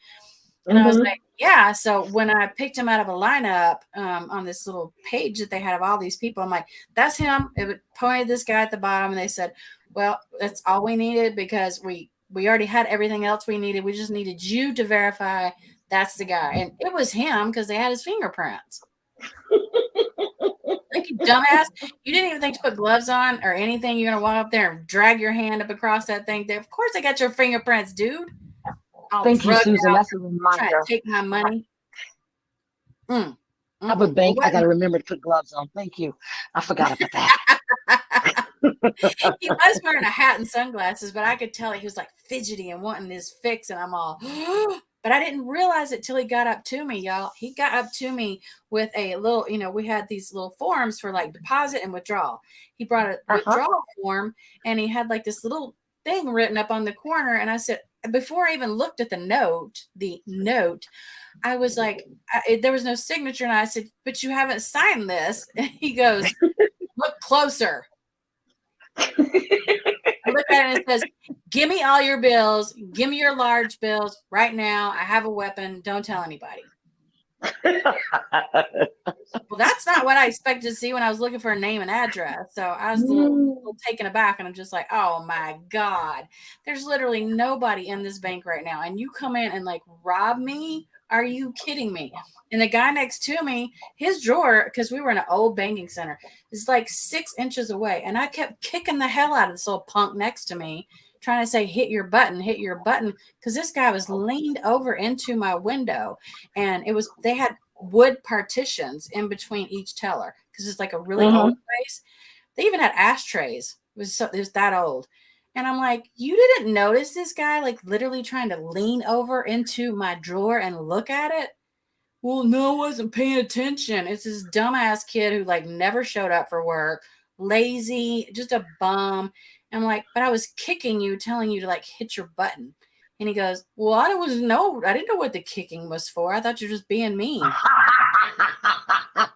And I was Mm-hmm. like, "Yeah." So when I picked him out of a lineup on this little page that they had of all these people, I'm like, "That's him." It pointed this guy at the bottom, and they said, "Well, that's all we needed because we already had everything else we needed. We just needed you to verify that's the guy." And it was him because they had his fingerprints. Thank you, dumbass. You didn't even think to put gloves on or anything. You're gonna walk up there and drag your hand up across that thing. There, of course, I got your fingerprints, dude. All Thank you, drugged Susan. out, That's a trying to reminder. take my money. Mm, I have a Well, bank. I got to remember to put gloves on. Thank you. I forgot about that. he was wearing a hat and sunglasses, but I could tell he was like fidgety and wanting his fix, and I'm all, but I didn't realize it till he got up to me, y'all. He got up to me with a little, we had these little forms for like deposit and withdrawal. He brought a Uh-huh. withdrawal form, and he had like this little thing written up on the corner, and I said, before I even looked at the note, I was like, there was no signature, and I said, "But you haven't signed this." And he goes, "Look closer." I look at it and it says, "Give me all your bills. Give me your large bills right now. I have a weapon. Don't tell anybody." Well, that's not what I expected to see when I was looking for a name and address. So I was a little taken aback, and I'm just like, "Oh my God, there's literally nobody in this bank right now. And you come in and like rob me? Are you kidding me?" And the guy next to me, his drawer, because we were in an old banking center, is like 6 inches away. And I kept kicking the hell out of this little punk next to me, trying to say, "Hit your button, hit your button." Because this guy was leaned over into my window, and they had wood partitions in between each teller because it's like a really old Hmm. place. They even had ashtrays. It was that old. And I'm like, "You didn't notice this guy like literally trying to lean over into my drawer and look at it?" "Well, no, I wasn't paying attention." It's this dumbass kid who like never showed up for work, lazy, just a bum. And I'm like, "But I was kicking you, telling you to like hit your button." And he goes, "Well, I didn't know what the kicking was for. I thought you were just being mean."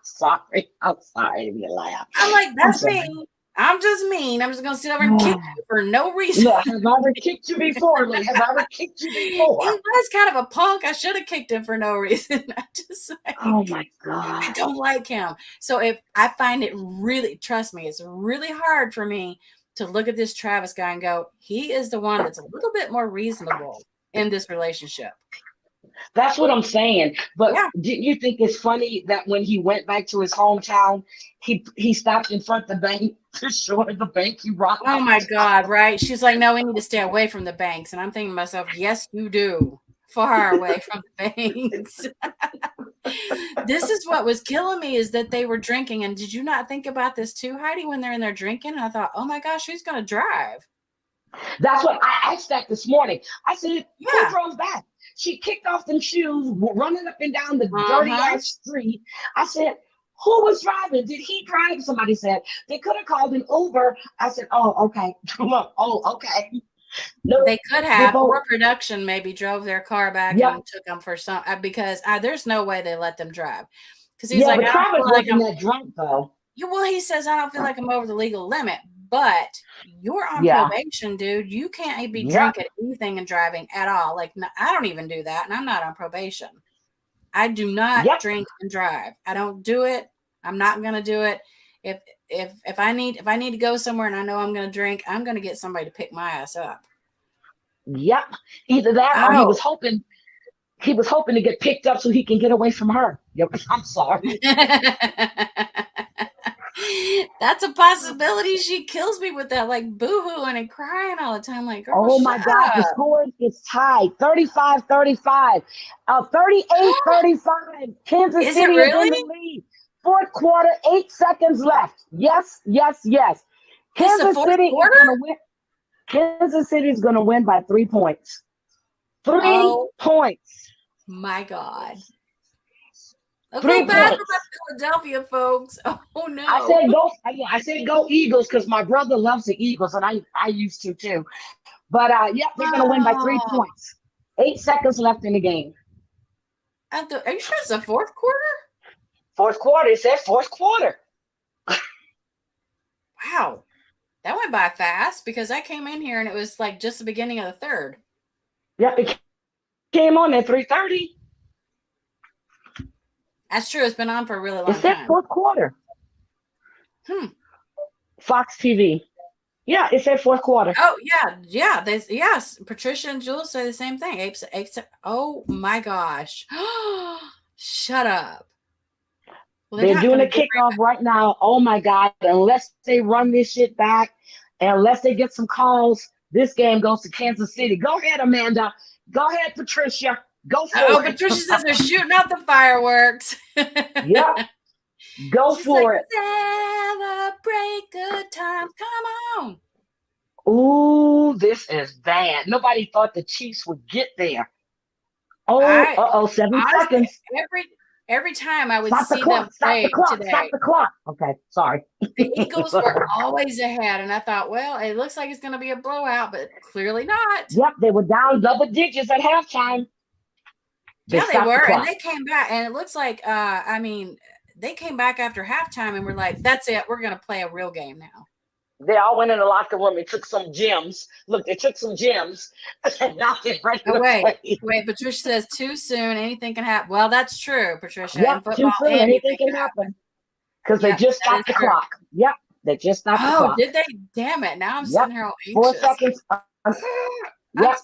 Sorry. I'm sorry to be a laugh. I'm like, I'm "That's sorry. me. I'm just mean. I'm just gonna sit over and kick you for no reason." Look, have I ever kicked you before, Lee? Have I ever kicked you He before? was kind of a punk. I should have kicked him for no reason. I just Oh like my I God. don't like him. So if I find it really, trust me, it's really hard for me to look at this Travis guy and go, he is the one that's a little bit more reasonable in this relationship. That's what I'm saying. But Yeah. didn't you think it's funny that when he went back to his hometown, he stopped in front of the bank to show her the bank he robbed? Oh my God, right? She's like, "No, we need to stay away from the banks." And I'm thinking to myself, yes, you do. Far away from the banks. This is what was killing me is that they were drinking. And did you not think about this too, Heidi, when they're in there drinking? And I thought, oh my gosh, who's going to drive? That's what I asked that this morning. I said, who Yeah. drove back? She kicked off them shoes, running up and down the dirty Uh-huh. ass street. I said, who was driving? Did he drive? Somebody said they could have called an Uber. I said, oh, okay. Oh, okay. Nope. They could They have, both, or production maybe drove their car back yep. and took them for some, because there's no way they let them drive. Because he's Yeah, like, but "I don't Travis feel like wasn't I'm," that drunk though. well, he says, "I don't feel like I'm over the legal limit," but you're on Yeah. probation, dude. You can't be Yep. drinking anything and driving at all. Like, I don't even do that, and I'm not on probation. I do not Yep. drink and drive. I don't do it. I'm not going to do it. If if I need to go somewhere and I know I'm going to drink, I'm going to get somebody to pick my ass up. Yep. Either that or Oh. he was hoping to get picked up so he can get away from her. Yep. I'm sorry. That's a possibility. She kills me with that, like boo-hooing and crying all the time. Like, girl, Oh shut my God, the up. score is tied 35-35. 38-35. Kansas Is it City is in the really? lead. Fourth quarter, 8 seconds left. Yes, yes, yes. It's the Kansas fourth City is quarter? going to win. Kansas City is going to win by 3 points. Three Oh points. my God. I feel Three bad for points. my Philadelphia folks. Oh I no. said go. I said go Eagles because my brother loves the Eagles and I used to too. But yep, they're going to win by three Oh. points. 8 seconds left in the game. Are you sure it's the fourth quarter? Fourth quarter. It said fourth quarter. Wow. That went by fast because I came in here and it was like just the beginning of the third. Yep, it came on at 3:30. That's true. It's been on for a really It long said time. fourth quarter. Hmm. Fox TV. Yeah, it said fourth quarter. Oh yeah. Yes. Patricia and Jules say the same thing. Oh my gosh. Shut up. Well, they're They're not doing going a to get kickoff right now. Oh my God. Unless they run this shit back, unless they get some calls, this game goes to Kansas City. Go ahead, Amanda. Go ahead, Patricia. Go Oh, for it. Patricia says they're shooting out the fireworks. Yep. Go She's like, for it. celebrate good times. Come on. Ooh, this is bad. Nobody thought the Chiefs would get there. Oh, I 7 seconds. honestly every time I would Stop the see them clock. Stop the play clock. Stop today, the clock. Okay, sorry. the Eagles were always ahead, and I thought, well, it looks like it's going to be a blowout, but clearly not. Yep, they were down double digits at halftime. They Yeah, they stopped the were, and clock. they came back, and it looks like, they came back after halftime, and we're like, that's it, we're going to play a real game now. They all went in the locker room and took some gems. Look, they took some gems. And now they're ready Oh, to play. wait. Patricia says too soon. Anything can happen. Well, that's true, Patricia. In Yep, too football, soon. anything Anything can can happen. happen. Because they Yep, just that is stopped the true. clock. Yep, they just stopped the Oh, clock. did they? Damn it! Now I'm Yep, sitting here all 4 anxious. seconds. Yep.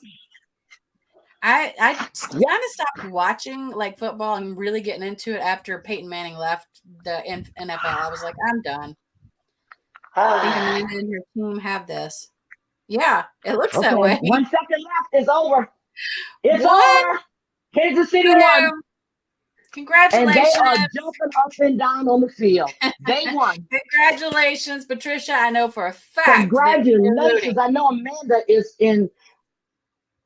I kind of stopped watching like football and really getting into it after Peyton Manning left the NFL. I was like, I'm done. I think Amanda and her team have this. Yeah, it looks that Okay, way. 1 second left. It's over. It's What? over. Kansas City won. Boom. And they Congratulations. are jumping up and down on the field. They won. Congratulations, Patricia. I know for a fact that you're rooting. Congratulations. I know Amanda is in.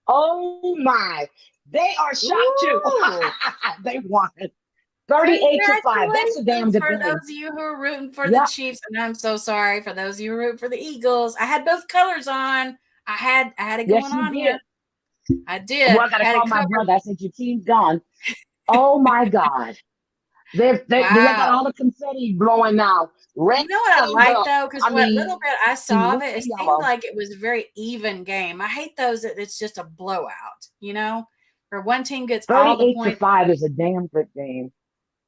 Oh my. They are shocked too. Ooh. They won. 38-5. That's a damn Congratulations good for game. those of you who are rooting for the Yep. Chiefs, and I'm so sorry for those of you who root for the Eagles. I had both colors on. I had it Yes, going you on did. here. I did. Well, I gotta Had call it my covered. brother. I said your team's gone. Oh my God. They got Wow. all the confetti blowing now. Red, You know what I like though, because I what mean, little bit I saw of red, it, it seemed yellow. like it was a very even game. I hate those that it's just a blowout, where one team gets all the 38 to points. 5 is a damn good game.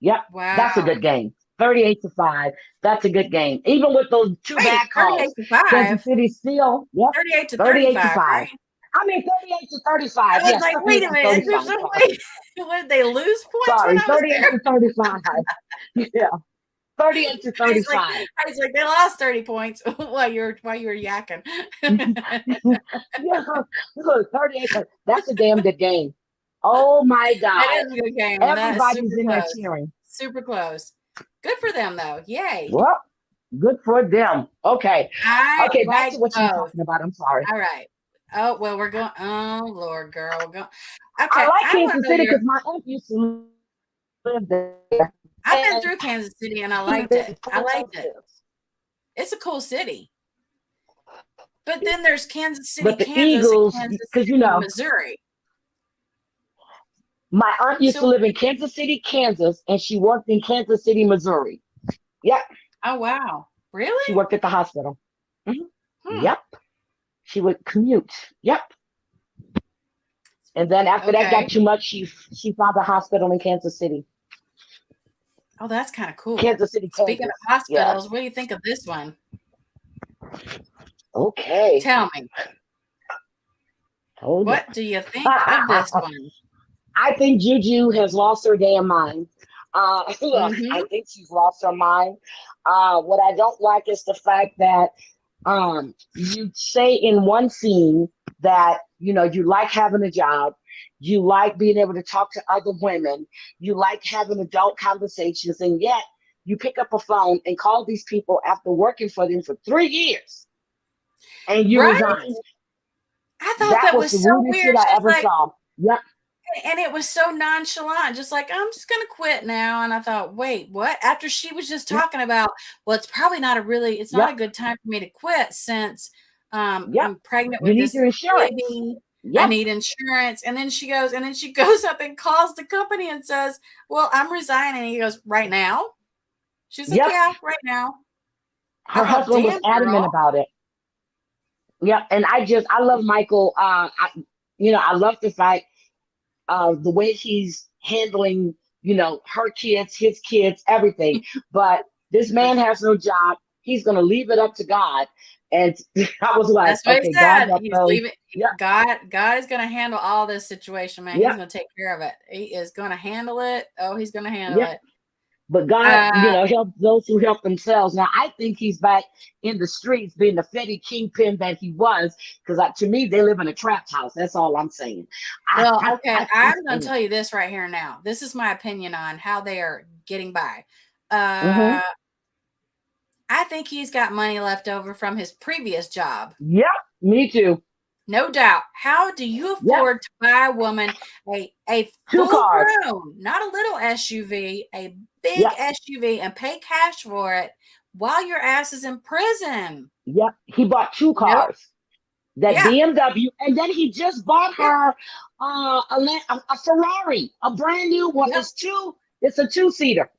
Yep, that's a Wow. good game. 38 to 5. That's a good game. Even with those two Wait, bad 38 calls, to 5. Kansas City still, yep, 38 to 38 to 35, 5. right? I mean, 38 to 35. I was Yes, like, wait 38 a to minute. There's 35. no Sorry. way. What, did they lose points when Sorry, I was 38 there? to 35. Yeah, 38 to I was like, 35. they lost 30 points while you were yakking. Yeah, look, 38. That's a damn good game. Oh my That God. is a good game. That is Everybody's super in there close. cheering. Super close. Good for them, though. Yay. Well, good for them. Okay. I Okay, back like to what you were both. talking about. I'm sorry. All right. Oh, well, we're going. Oh, Lord, girl. We're going. I Okay. like I want Kansas to know City because my aunt used to live there. I've been And through Kansas City and I liked it. I liked it. positives. It's a cool city. But then there's Kansas City, But the Kansas, and Eagles, Kansas because City, Missouri. my aunt used to So, live in Kansas City, Kansas, and she worked in Kansas City, Missouri. Yep. oh, wow. She Really? worked at the hospital. Mhm. Hmm. Yep. She would commute. Yep. And then after that Okay. got too much, she found a hospital in Kansas City. Oh, that's kind of cool. Kansas City, Speaking Kansas. of hospitals, Yeah. what do you think of this one? Okay. Tell me. Hold What do you think of on. this one? I think Juju has lost her damn mind. Look, Mm-hmm. I think she's lost her mind. What I don't like is the fact that you say in one scene that you like having a job, you like being able to talk to other women, you like having adult conversations, and yet you pick up a phone and call these people after working for them for 3 years, and you Right? resign. I thought That that was was the so rudest weird. shit I She's ever like, saw. Yep. and it was so nonchalant, just like, I'm just going to quit now. And I thought, wait, what? After she was just Yep. talking about, well, it's not Yep. a good time for me to quit since Yep. I'm pregnant You with need this your insurance. baby. I Yep. need insurance. And then she goes up and calls the company and says, well, I'm resigning. He goes, right now? She's like, Yep. yeah, right now. I Her thought, husband was damn, adamant girl. about it. Yep. And I love Michael. I love the fact the way he's handling, her kids, his kids, everything. But this man has no job. He's going to leave it up to God. And I was like, That's what he okay, God said. got He's those. leaving. Yep. God is going to handle all this situation, man. He's Yep. going to take care of it. He is going to handle it. Oh, he's going to handle Yep. it. But God, Uh, helps those who help themselves. Now, I think he's back in the streets being the petty kingpin that he was, because to me, they live in a trap house. That's all I'm saying. well, I, okay. I think I'm going to so. tell you this right here now. This is my opinion on how they are getting by. Mm-hmm. Uh, I think he's got money left over from his previous job. Yep. Me too. No doubt. How do you Yep. afford to buy a woman a Two full cars. grown, not a little SUV, a big Yep. SUV and pay cash for it while your ass is in prison? Yep. He bought two Nope. cars. That Yeah. BMW, and then he just bought Yeah. her a Ferrari, a brand new one. Yep. It's a two-seater.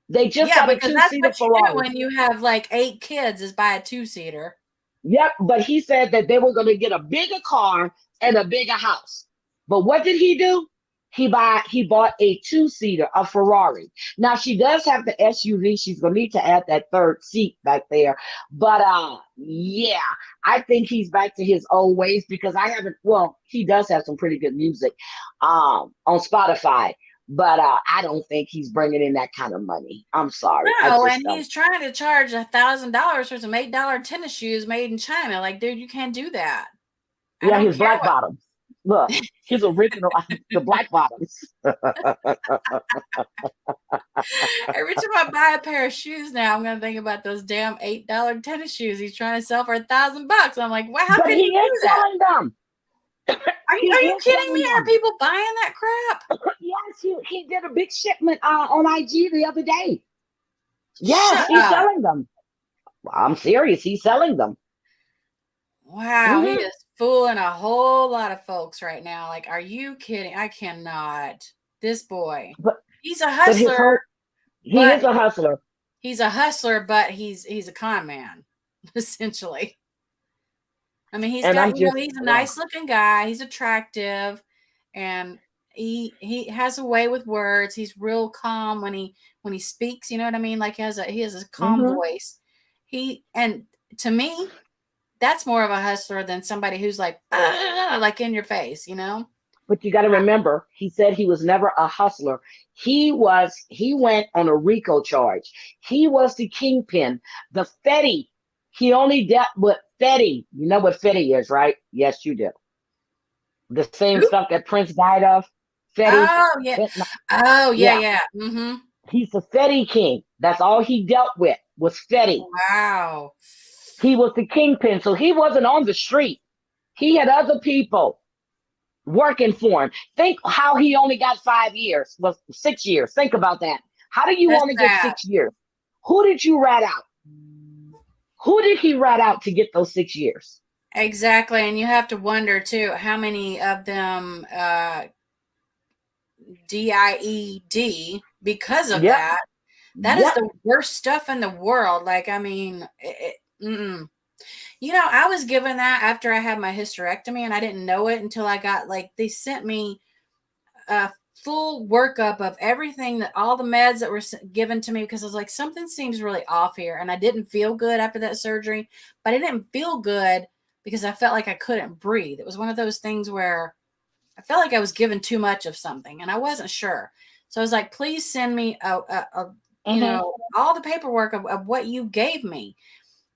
They just Yeah, got a because that's two-seater what you do Ferrari. when you have like 8 kids is buy a 2-seater. Yep, but he said that they were going to get a bigger car and a bigger house. But what did he do? He bought a two-seater, a Ferrari. Now she does have the SUV. She's gonna need to add that third seat back there. But yeah, I think he's back to his old ways because I haven't well, he does have some pretty good music on Spotify, but I don't think he's bringing in that kind of money. I'm sorry. I No, just and don't. he's trying to charge $1,000 for some $8 tennis shoes made in China. Like, dude, you can't do that. I Yeah, don't his care black what. bottoms. Look, his original, the black bottoms. Every time I buy a pair of shoes now, I'm gonna think about those damn $8 tennis shoes he's trying to sell for $1,000. I'm like, well, how But can he you is do that? selling them. Are He you is kidding me? selling Are them. people buying that crap? Yes, he did a big shipment on IG the other day. Yes, Shut he's up. selling them. I'm serious. He's selling them. Wow, he Hmm. is fooling a whole lot of folks right now. Like, are you kidding? I cannot. This boy. But He's a but his hustler, whole he is but a hustler. he's a con man, essentially. I mean, And I'm just he's a nice looking guy. He's attractive, and he has a way with words. He's real calm when he speaks. You know what I mean? Like he has a calm hmm voice. And to me, that's more of a hustler than somebody who's like like in your face. You know? But you got to remember, he said he was never a hustler. He went on a RICO charge. He was the kingpin, the Fetty. He only dealt with Fetty. You know what Fetty is, right? Yes, you do. The same Who? stuff that Prince died of. Fetty. Oh yeah. Fentanyl. Oh yeah, Yeah, yeah. Mm-hmm. he's the Fetty king. That's all he dealt with was Fetty. Wow. He was the kingpin, so he wasn't on the street. He had other people working for him. Think how he only got 5 years, well, 6 years. Think about that. How do you That's only get sad. 6 years? Who did you rat out? Who did he rat out to get those 6 years? Exactly, and you have to wonder too how many of them DIED because of Yep, that. That is yep. the worst stuff in the world. Like, I mean, I was given that after I had my hysterectomy, and I didn't know it until I got they sent me a full workup of everything that all the meds that were given to me because I was like, something seems really off here, and I didn't feel good after that surgery, but I didn't feel good because I felt like I couldn't breathe. It was one of those things where I felt like I was given too much of something and I wasn't sure. So I was like, please send me Mm-hmm. all the paperwork of what you gave me.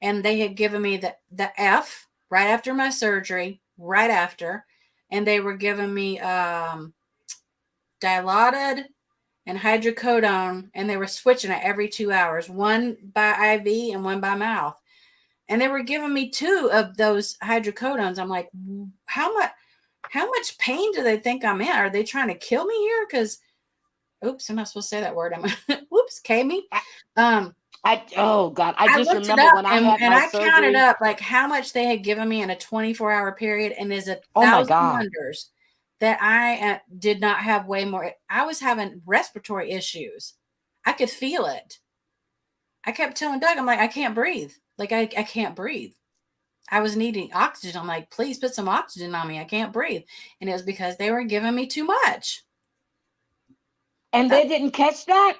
And they had given me the F right after my surgery, right after. And they were giving me Dilaudid and hydrocodone, and they were switching it every 2 hours, one by IV and one by mouth. And they were giving me 2 of those hydrocodones. I'm like, how much pain do they think I'm in? Are they trying to kill me here? Because, oops, I'm not supposed to say that word. Whoops, Kami. Oh God, I I just looked it remember up when I had and my I counted surgery. up like how much they had given me in a 24-hour period, and there's a Oh my thousand God. wonders that I did not have way more. I was having respiratory issues. I could feel it. I kept telling Doug, I'm like, I can't breathe. Like I can't breathe. I was needing oxygen. I'm like, please put some oxygen on me. I can't breathe. And it was because they were giving me too much. And That, they didn't catch that?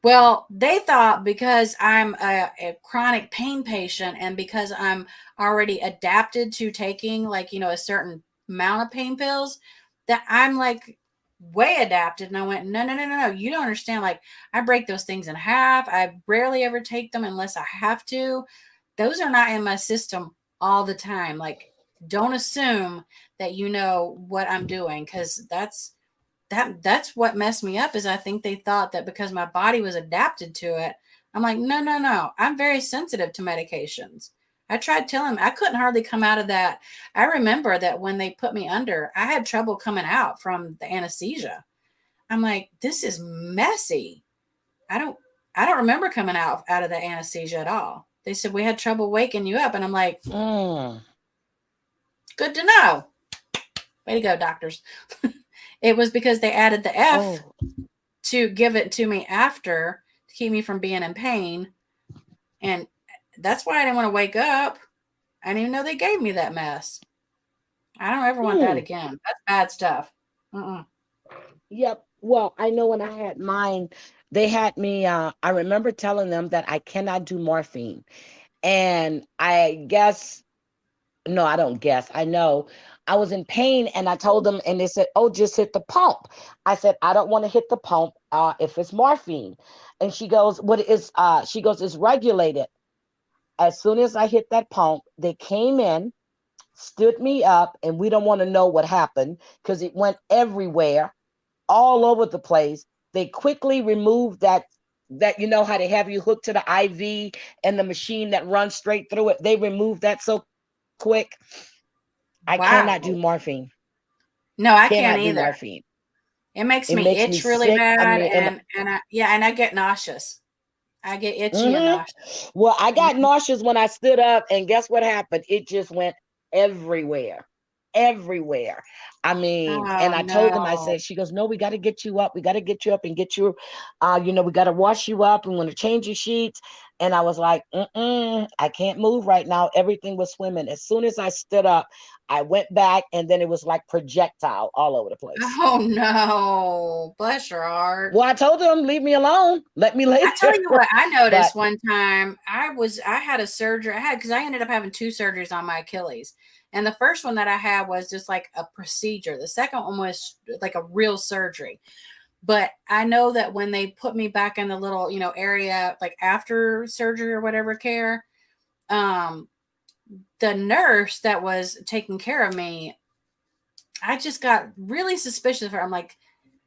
well, they thought because I'm a chronic pain patient and because I'm already adapted to taking like, a certain amount of pain pills, that I'm like way adapted. And I went, no, no, no, no, no. You don't understand. Like I break those things in half. I rarely ever take them unless I have to. Those are not in my system all the time. Like, don't assume that you know what I'm doing because that's what messed me up is I think they thought that because my body was adapted to it. I'm like, no, no, no. I'm very sensitive to medications. I tried telling them I couldn't hardly come out of that. I remember that when they put me under, I had trouble coming out from the anesthesia. I'm like, this is messy. I don't I don't remember coming out of the anesthesia at all. They said we had trouble waking you up, and I'm like, Mm. good to know. Way to go, doctors. It was because they added the F Oh. to give it to me after to keep me from being in pain, and that's why I didn't want to wake up. I didn't even know they gave me that mess. I don't ever want that Hmm. again. That's bad stuff. Mm-mm. Yep. Well, I know when I had mine, they had me, I remember telling them that I cannot do morphine. And I guess, no, I don't guess. I know I was in pain and I told them, and they said, oh, just hit the pump. I said, I don't want to hit the pump if it's morphine. And she goes, what is, she goes, it's regulated. As soon as I hit that pump, they came in, stood me up, and we don't want to know what happened because it went everywhere, all over the place. They quickly removed that you know how they have you hooked to the IV and the machine that runs straight through it. They removed that so quick. I cannot do Wow. morphine. No, I can't Cannot do either. morphine. It makes It me makes me itch really sick. I bad, mean, and I get nauseous. I get itchy and mm-hmm. nauseous. Well, I got Mhm. nauseous when I stood up, and guess what happened? It just went everywhere, everywhere. I mean, Oh and I told them, I no. said, she goes, no, we got to get you up. We got to get you up and get you, we got to wash you up. We want to change your sheets. And I was like, I can't move right now. Everything was swimming. As soon as I stood up, I went back, and then it was like projectile all over the place. Oh no. Bless your heart. Well, I told them, leave me alone. Let me lay I tell you there. what, I But noticed one time I had a surgery. Because I ended up having two surgeries on my Achilles. And the first one that I had was just like a procedure. The second one was like a real surgery. But I know that when they put me back in the little, area like after surgery or whatever care, um, the nurse that was taking care of me, I just got really suspicious of her. I'm like,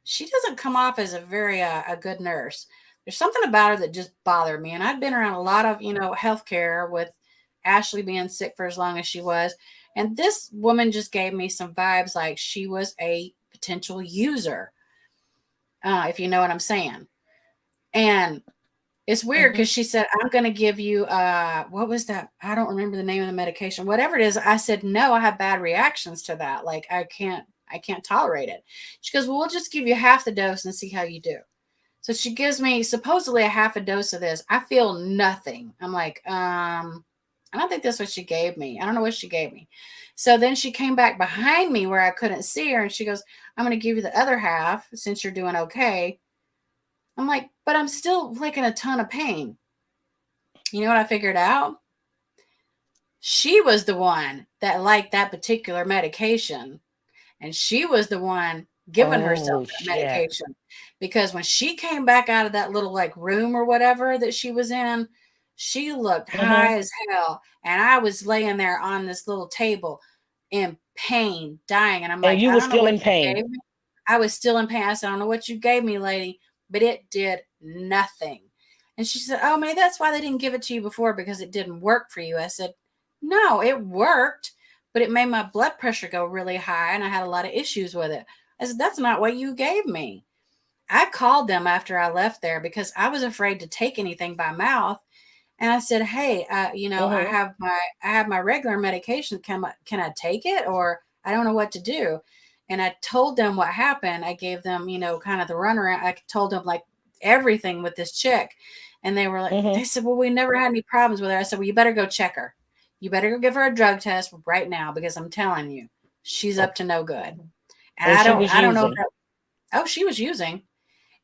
she doesn't come off as a good nurse. There's something about her that just bothered me. And I'd been around a lot of, healthcare with Ashley being sick for as long as she was. And this woman just gave me some vibes like she was a potential user, if you know what I'm saying. And it's weird mhm. because she said, I'm going to give you, what was that? I don't remember the name of the medication, whatever it is. I said, no, I have bad reactions to that. Like I can't tolerate it. She goes, well, we'll just give you half the dose and see how you do. So she gives me supposedly a half a dose of this. I feel nothing. I'm like, I don't think that's what she gave me. I don't know what she gave me. So then she came back behind me where I couldn't see her and she goes, I'm going to give you the other half since you're doing okay. I'm like, but I'm still like in a ton of pain. You know what I figured out? She was the one that liked that particular medication. And she was the one giving herself Oh that shit. medication. Because when she came back out of that little like room or whatever that she was in, she looked Mhm. high as hell. And I was laying there on this little table in pain, dying. And I'm And like, you I were don't know still what in you pain. gave me. I was still in pain. I said, I don't know what you gave me, lady, but it did nothing. And she said, oh, maybe that's why they didn't give it to you before because it didn't work for you. I said, no, it worked, but it made my blood pressure go really high and I had a lot of issues with it. I said, that's not what you gave me. I called them after I left there because I was afraid to take anything by mouth. And I said, "Hey, Mm-hmm. I have my regular medication. Can I take it, or I don't know what to do?" And I told them what happened. I gave them, kind of the runaround. I told them like everything with this chick, and they Mm-hmm. said, "Well, we never had any problems with her." I said, "Well, you better go check her. You better go give her a drug test right now because I'm telling you, she's up to no good." And And she was I don't know if using. that. Oh, she was using.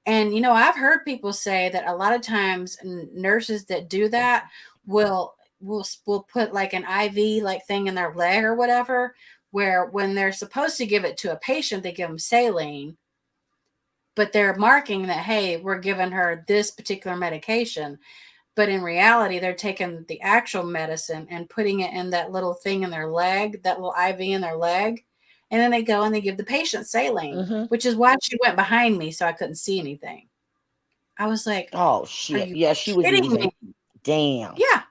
And I've heard people say that a lot of times nurses that do that will put like an IV like thing in their leg or whatever, where when they're supposed to give it to a patient, they give them saline, but they're marking that, hey, we're giving her this particular medication. But in reality, they're taking the actual medicine and putting it in that little thing in their leg, that little IV in their leg. And then they go and they give the patient saline, Mm-hmm. which is why she went behind me so I couldn't see anything. I was like, Oh "Are shit. you Yeah, she was kidding me?" using. Damn. Yeah.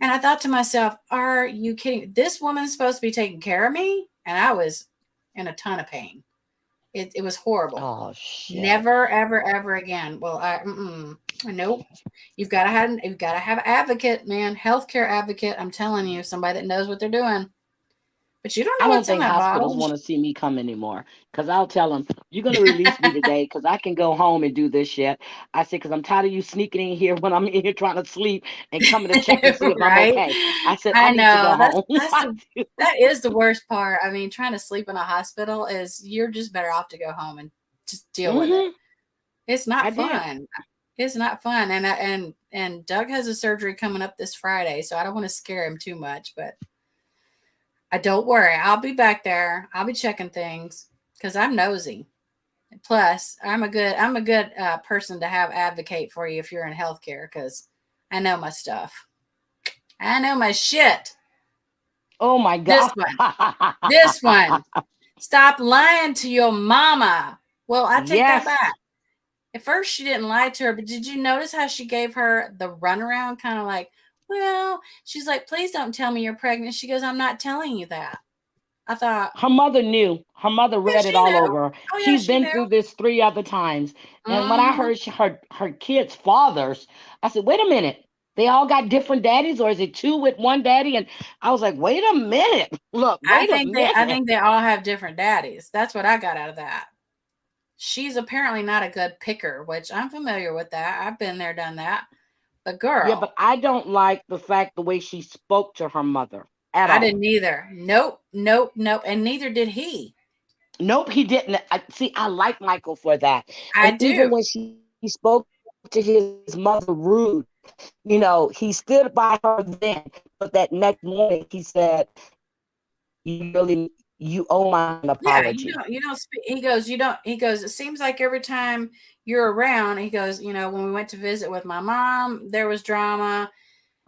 And I thought to myself, "Are you kidding? This woman's supposed to be taking care of me?" And I was in a ton of pain. It was horrible. Oh shit. Never, ever, ever again. Well, nope. You've got to have an advocate, man, healthcare advocate. I'm telling you, somebody that knows what they're doing. But you don't I know don't what's in think that hospitals bottle. want to see me come anymore because I'll tell them, you're going to release me today because I can go home and do this shit. I said, because I'm tired of you sneaking in here when I'm in here trying to sleep and coming to check and see if I'm Right? okay. I said, I I need to go know. home. I do. That is the worst part. I mean, trying to sleep in a hospital is you're just better off to go home and just deal with it. Mm-hmm. It's not I did. fun. It's not fun. And Doug has a surgery coming up this Friday, so I don't want to scare him too much, but I don't worry. I'll be back there. I'll be checking things because I'm nosy. Plus, I'm a good person to have advocate for you if you're in healthcare because I know my stuff. I know my shit. Oh my This God. one. This one. Stop lying to your mama. Well, I take that Yes. back. At first, she didn't lie to her, but did you notice how she gave her the runaround? Kind of like, well, she's like, please don't tell me you're pregnant. She goes, I'm not telling you that. I thought, Her mother knew. Her mother yeah, read it she all knew. over her. Oh, yeah, She's she been knew. through this 3 other times. And when I Mm-hmm. heard her kids' fathers, I said, wait a minute. They all got different daddies, or is it two with one daddy? And I was like, wait a minute. Look, wait a I minute. think they all have different daddies. That's what I got out of that. She's apparently not a good picker, which I'm familiar with that. I've been there, done that. But Yeah, girl, but I don't like the fact the way she spoke to her mother at I all. didn't either. Nope, nope, nope. And neither did he. Nope, he didn't. See, I like Michael for that. I And even do. when she spoke to his mother rude, he stood by her then. But that next morning, he said, you owe my an Yeah, apology. you don't speak. He goes, you don't. He goes. It seems like every time you're around, he goes. When we went to visit with my mom, there was drama.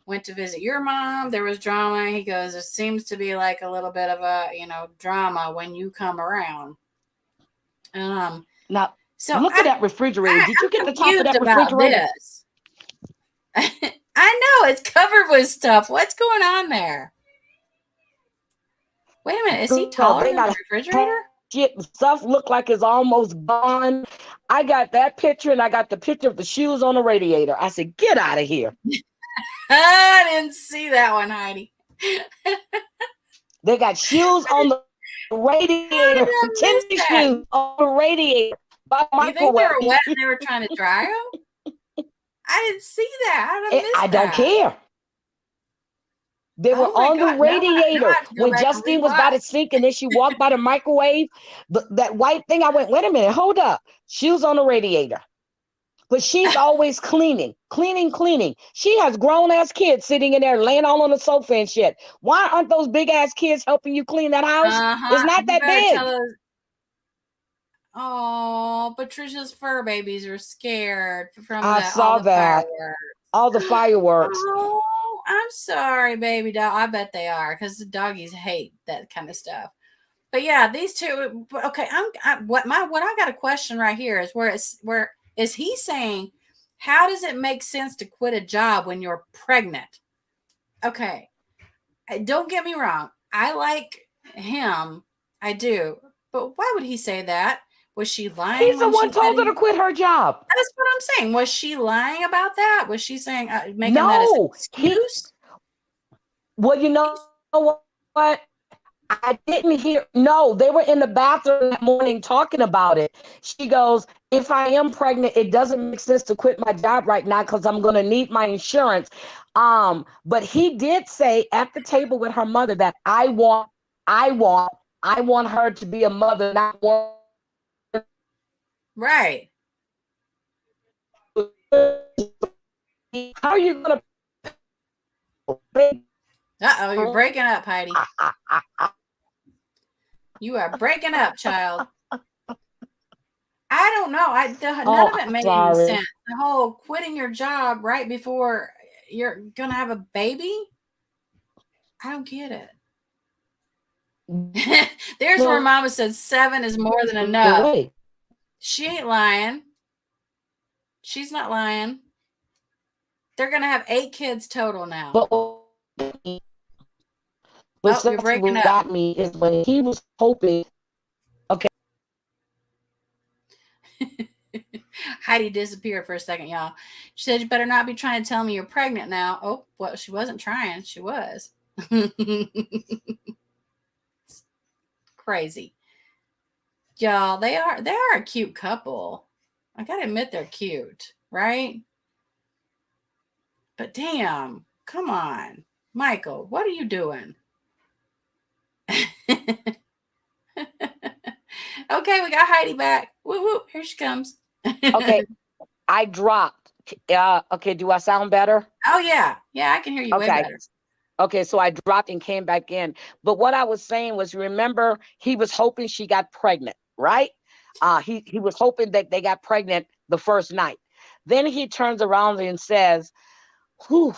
Went to visit your mom, there was drama. He goes, it seems to be like a little bit of a drama when you come around. Um, Now, so look at that refrigerator. Did you I'm get the top of confused that about refrigerator? this. I know it's covered with stuff. What's going on there? Wait a minute, is he Girl, taller they than the got refrigerator? shit. Stuff look like it's almost gone. I got that picture and I got the picture of the shoes on the radiator. I said, get out of here. I didn't see that one, Heidi. They got shoes on the How radiator, did I tennis miss that? shoes on the radiator by the Do you think they microwave. were wet and they were trying to dry them? I didn't see that. How did I miss I don't that? care. They were Oh my on the god! Now I radiator have to go when back and Justine was by the rewatch. sink and then she walked by the microwave. That white thing, I went, wait a minute, hold up. Shoes on the radiator. But she's always cleaning, cleaning, cleaning. She has grown ass kids sitting in there laying all on the sofa and shit. Why aren't those big ass kids helping you clean that house? It's Uh-huh. not You that better tell big. those. Oh, Patricia's fur babies are scared from I the all saw the that. fireworks. All the fireworks. Oh, I'm sorry, baby dog. I bet they are because the doggies hate that kind of stuff. But yeah, these two. Okay, what I got a question right here is where is he saying? How does it make sense to quit a job when you're pregnant? Okay, don't get me wrong. I like him. I do. But why would he say that? Was she lying He's the when she one said told her to he? quit her job. That's what I'm saying. Was she lying about that? Was she saying making that as an No, excuse? well, you know what? I didn't hear. No, they were in the bathroom that morning talking about it. She goes, if I am pregnant, it doesn't make sense to quit my job right now because I'm going to need my insurance. But he did say at the table with her mother that I want, I want her to be a mother, not one. Right. How are you going to? Uh-oh, you're breaking up, Heidi. You are breaking up, child. I don't know. None of Oh, it made any sorry. sense. The whole quitting your job right before you're gonna have a baby. I don't get it. There's where No Mama said 7 is more than enough. way. She ain't lying. She's not lying. They're gonna have 8 kids total now. But Oh, you're that's breaking what up. got me is when he was hoping. Okay. Heidi disappeared for a second, y'all. She said, "You better not be trying to tell me you're pregnant now." Oh, well, she wasn't trying. She was. Crazy. Y'all, they are a cute couple. I gotta admit they're cute, right? But damn, come on. Michael, what are you doing? Okay, we got Heidi back. Woo woo, here she comes. Okay, I dropped. Okay, do I sound better? Oh yeah. Yeah, I can hear you way Okay. better. Okay, so I dropped and came back in. But what I was saying was, remember, he was hoping she got pregnant, right? He was hoping that they got pregnant the first night. Then he turns around and says, whew,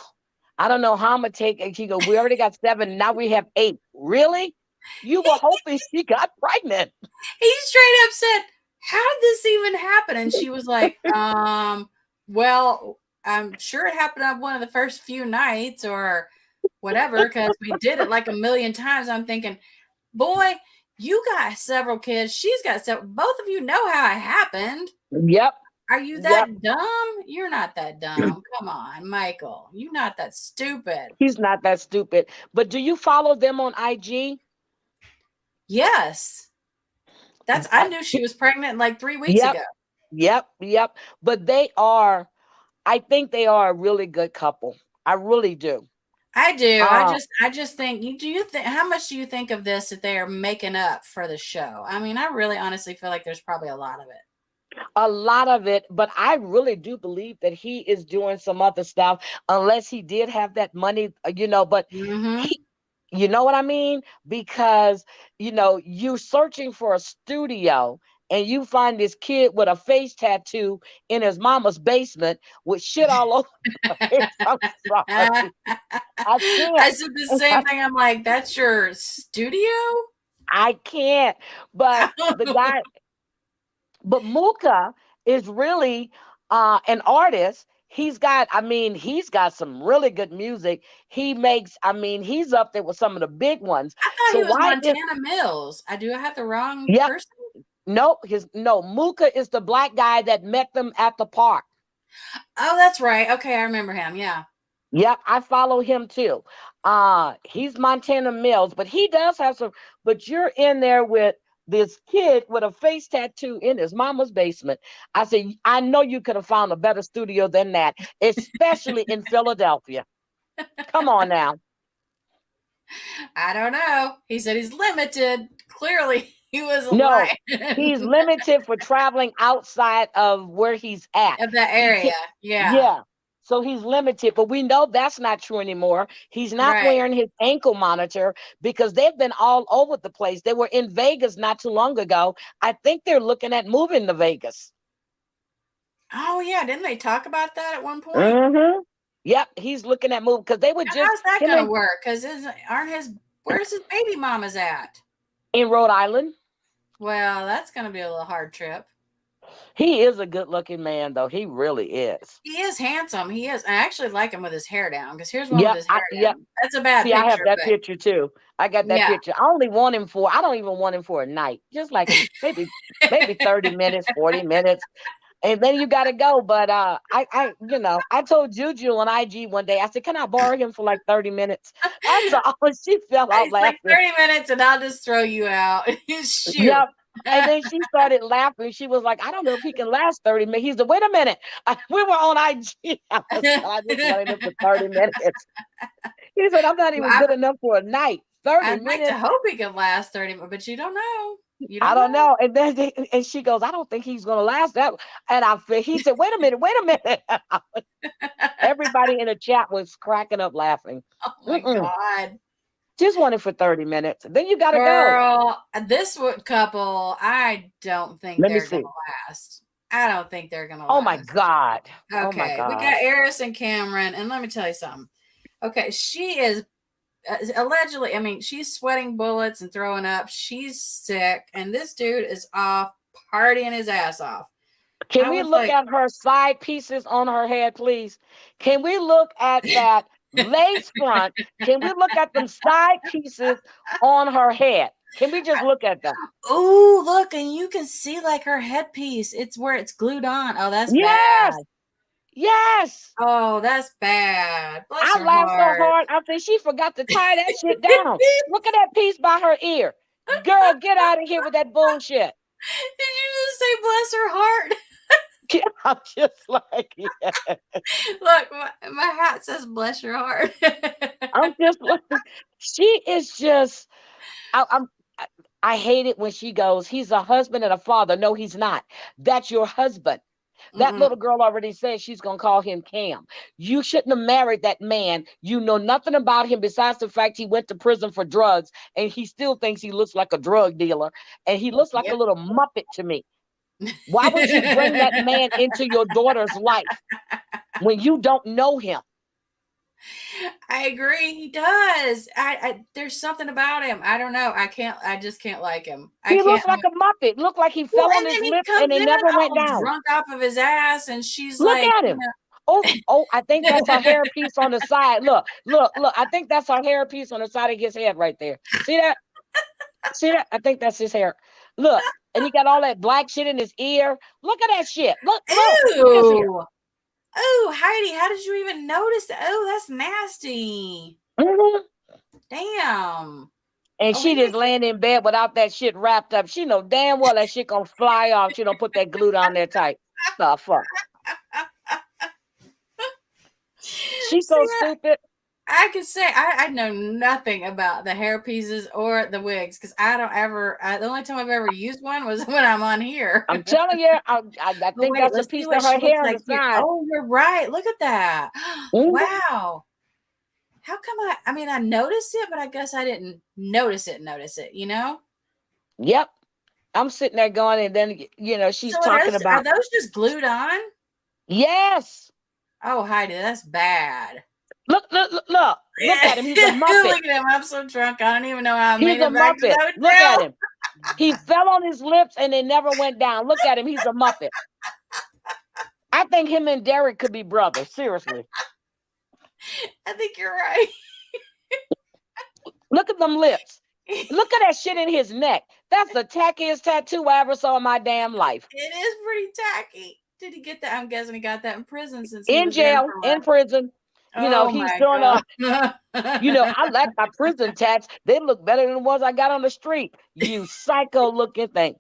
I don't know how I'm gonna take it. He goes, we already got 7, now we have 8. Really? You were hoping she got pregnant. He straight up said, "How did this even happen?" And she was like, well, I'm sure it happened on one of the first few nights or whatever, because we did it like a million times." I'm thinking, boy, you got several kids. She's got several. Both of you know how it happened. Yep. Are you Yep. that dumb? You're not that dumb. Come on, Michael. You're not that stupid. He's not that stupid. But do you follow them on IG? Yes. I knew she was pregnant like 3 weeks Yep. ago. Yep. But I think they are a really good couple. I really do. I do. Uh, I just think you think how much do you think of this that they are making up for the show? I mean, I really honestly feel like there's probably a lot of it. a lot of it, but I really do believe that he is doing some other stuff, unless he did have that money, but Mm-hmm. he, you know what I mean? Because, you searching for a studio and you find this kid with a face tattoo in his mama's basement with shit all over the place. I'm sorry. I I can't. said the same thing. I'm like, that's your studio? I can't. But the guy, but Muka is really an artist. He's got some really good music. He's up there with some of the big ones. I thought So he was why is Montana Mills. I do have the wrong Yep. person. Nope. No, Muka is the black guy that met them at the park. Oh, that's right. Okay, I remember him. Yeah. Yep, I follow him too. He's Montana Mills, but he does have some, but you're in there with this kid with a face tattoo in his mama's basement. I said, I know you could have found a better studio than that, especially in Philadelphia. Come on now. I don't know. He said he's limited. Clearly, he was No, lying. he's limited for traveling outside of where he's at. Of that He area. can't, Yeah. yeah. So he's limited, but we know that's not true anymore. He's not Right. wearing his ankle monitor because they've been all over the place. They were in Vegas not too long ago. I think they're looking at moving to Vegas. Oh yeah, didn't they talk about that at one point? Mm-hmm. Yep, he's looking at moving because they were just How's that him gonna and work? Because where's his baby mamas at? in Rhode Island. Well, that's gonna be a little hard trip. He is a good looking man, though. He really is. He is handsome. He is. I actually like him with his hair down because here's one with Yep. his hair Yep. down. That's a bad See, I have picture, that but picture too. I got that yeah. picture. I don't even want him for a night. Just like maybe 30 minutes, 40 minutes. And then you gotta go. But I told Juju on IG one day, I said, can I borrow him for like 30 minutes? That's all. She fell out It's like laughing. 30 minutes and I'll just throw you out. Shoot. Yep. And then she started laughing. She was like, I don't know if he can last 30 minutes. He said, wait a minute. We were on IG. I just wanted him for 30 minutes. He said, I'm not even good enough for a night. 30 I'd like to minutes. hope he can last 30 minutes, but you don't know. You I don't don't know. know. And then and she goes, I don't think he's gonna last that. And he said, wait a minute. Everybody in the chat was cracking up laughing. Oh my God. Just wanted for 30 minutes. Then you gotta go. Girl, this couple, I don't think Let me they're going see. to last. I don't think they're going to Oh my last. God. Oh my Okay, we God. got Eris and Cameron, and let me tell you something. Okay, she is allegedly, I mean, she's sweating bullets and throwing up. She's sick, and this dude is off partying his ass off. Can I we was look like, at her side pieces on her head, please? Can we look at that lace front? Can we look at them side pieces on her head? Can we just look at them? oh, look, and you can see like her headpiece. It's where it's glued on. Oh, that's bad. Yes. Yes. Oh, that's bad. Bless I her laughed so heart. hard. I said, she forgot to tie that shit down. Look at that piece by her ear. Girl, get out of here with that bullshit. Did you just say bless her heart? I'm just like, yeah. Look, my hat says bless your heart. I'm just like, she is just, I hate it when she goes, he's a husband and a father. No, he's not. That's your husband. That Mm-mm. little girl already said she's going to call him Cam. You shouldn't have married that man. You know nothing about him besides the fact he went to prison for drugs and he still thinks he looks like a drug dealer. And he looks like a Yep. little Muppet to me. Why would you bring that man into your daughter's life when you don't know him? I agree. He does. There's something about him. I don't know. I just can't like him. I He can't. looks like a Muppet. Looked like he Well, fell on and his then he lips and comes they in never went all down. drunk off of his ass, and she's Look like, at him. Oh, I think that's her hairpiece on the side. Look. I think that's her hairpiece on the side of his head right there. See that? See that? I think that's his hair. Look, and he got all that black shit in his ear. Look at that shit. Look at his ear. Ew. Oh, Heidi, how did you even notice that? Oh, that's nasty. Mhm. Damn. And Oh, she just laying in bed without that shit wrapped up. She know damn well that shit gonna fly off. She don't put that glue down there tight. The fuck. She's so stupid. I could say I know nothing about the hair pieces or the wigs because I don't ever. The only time I've ever used one was when I'm on here. I'm telling you, I But think wait, that's a let's see piece what of her she looks hair on like the here. side. Oh, you're right. Look at that. Mhm. Wow. How come I mean, I noticed it, but I guess I didn't notice it, you know? Yep. I'm sitting there going, and then she's So talking are about those just glued on? yes. Oh, Heidi, that's bad. Look at him. He's a Muppet. Look at him. I'm so drunk. I don't even know how I He's made a it back to Muppet. the Look at hotel. him. He fell on his lips and they never went down. Look at him. He's a Muppet. I think him and Derek could be brothers. Seriously. I think you're right. Look at them lips. Look at that shit in his neck. That's the tackiest tattoo I ever saw in my damn life. It is pretty tacky. Did he get that? I'm guessing he got that in prison since he In was in jail, for in what? prison. Oh He's my doing God. I like my prison tats. They look better than the ones I got on the street. You psycho looking thing.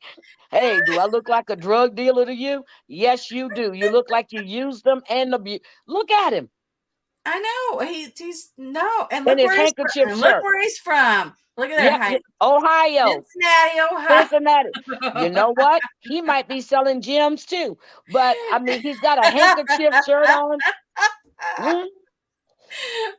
Hey, do I look like a drug dealer to you? Yes, you do. You look like you used them and abused. Look at him. I know. He's no. And In look his where he's from. handkerchief And look shirt. where he's from. Look at there, Yep, Heidi. Ohio. Cincinnati, Ohio. Cincinnati. You know what? He might be selling gems too. But I mean, he's got a handkerchief shirt on. Mm,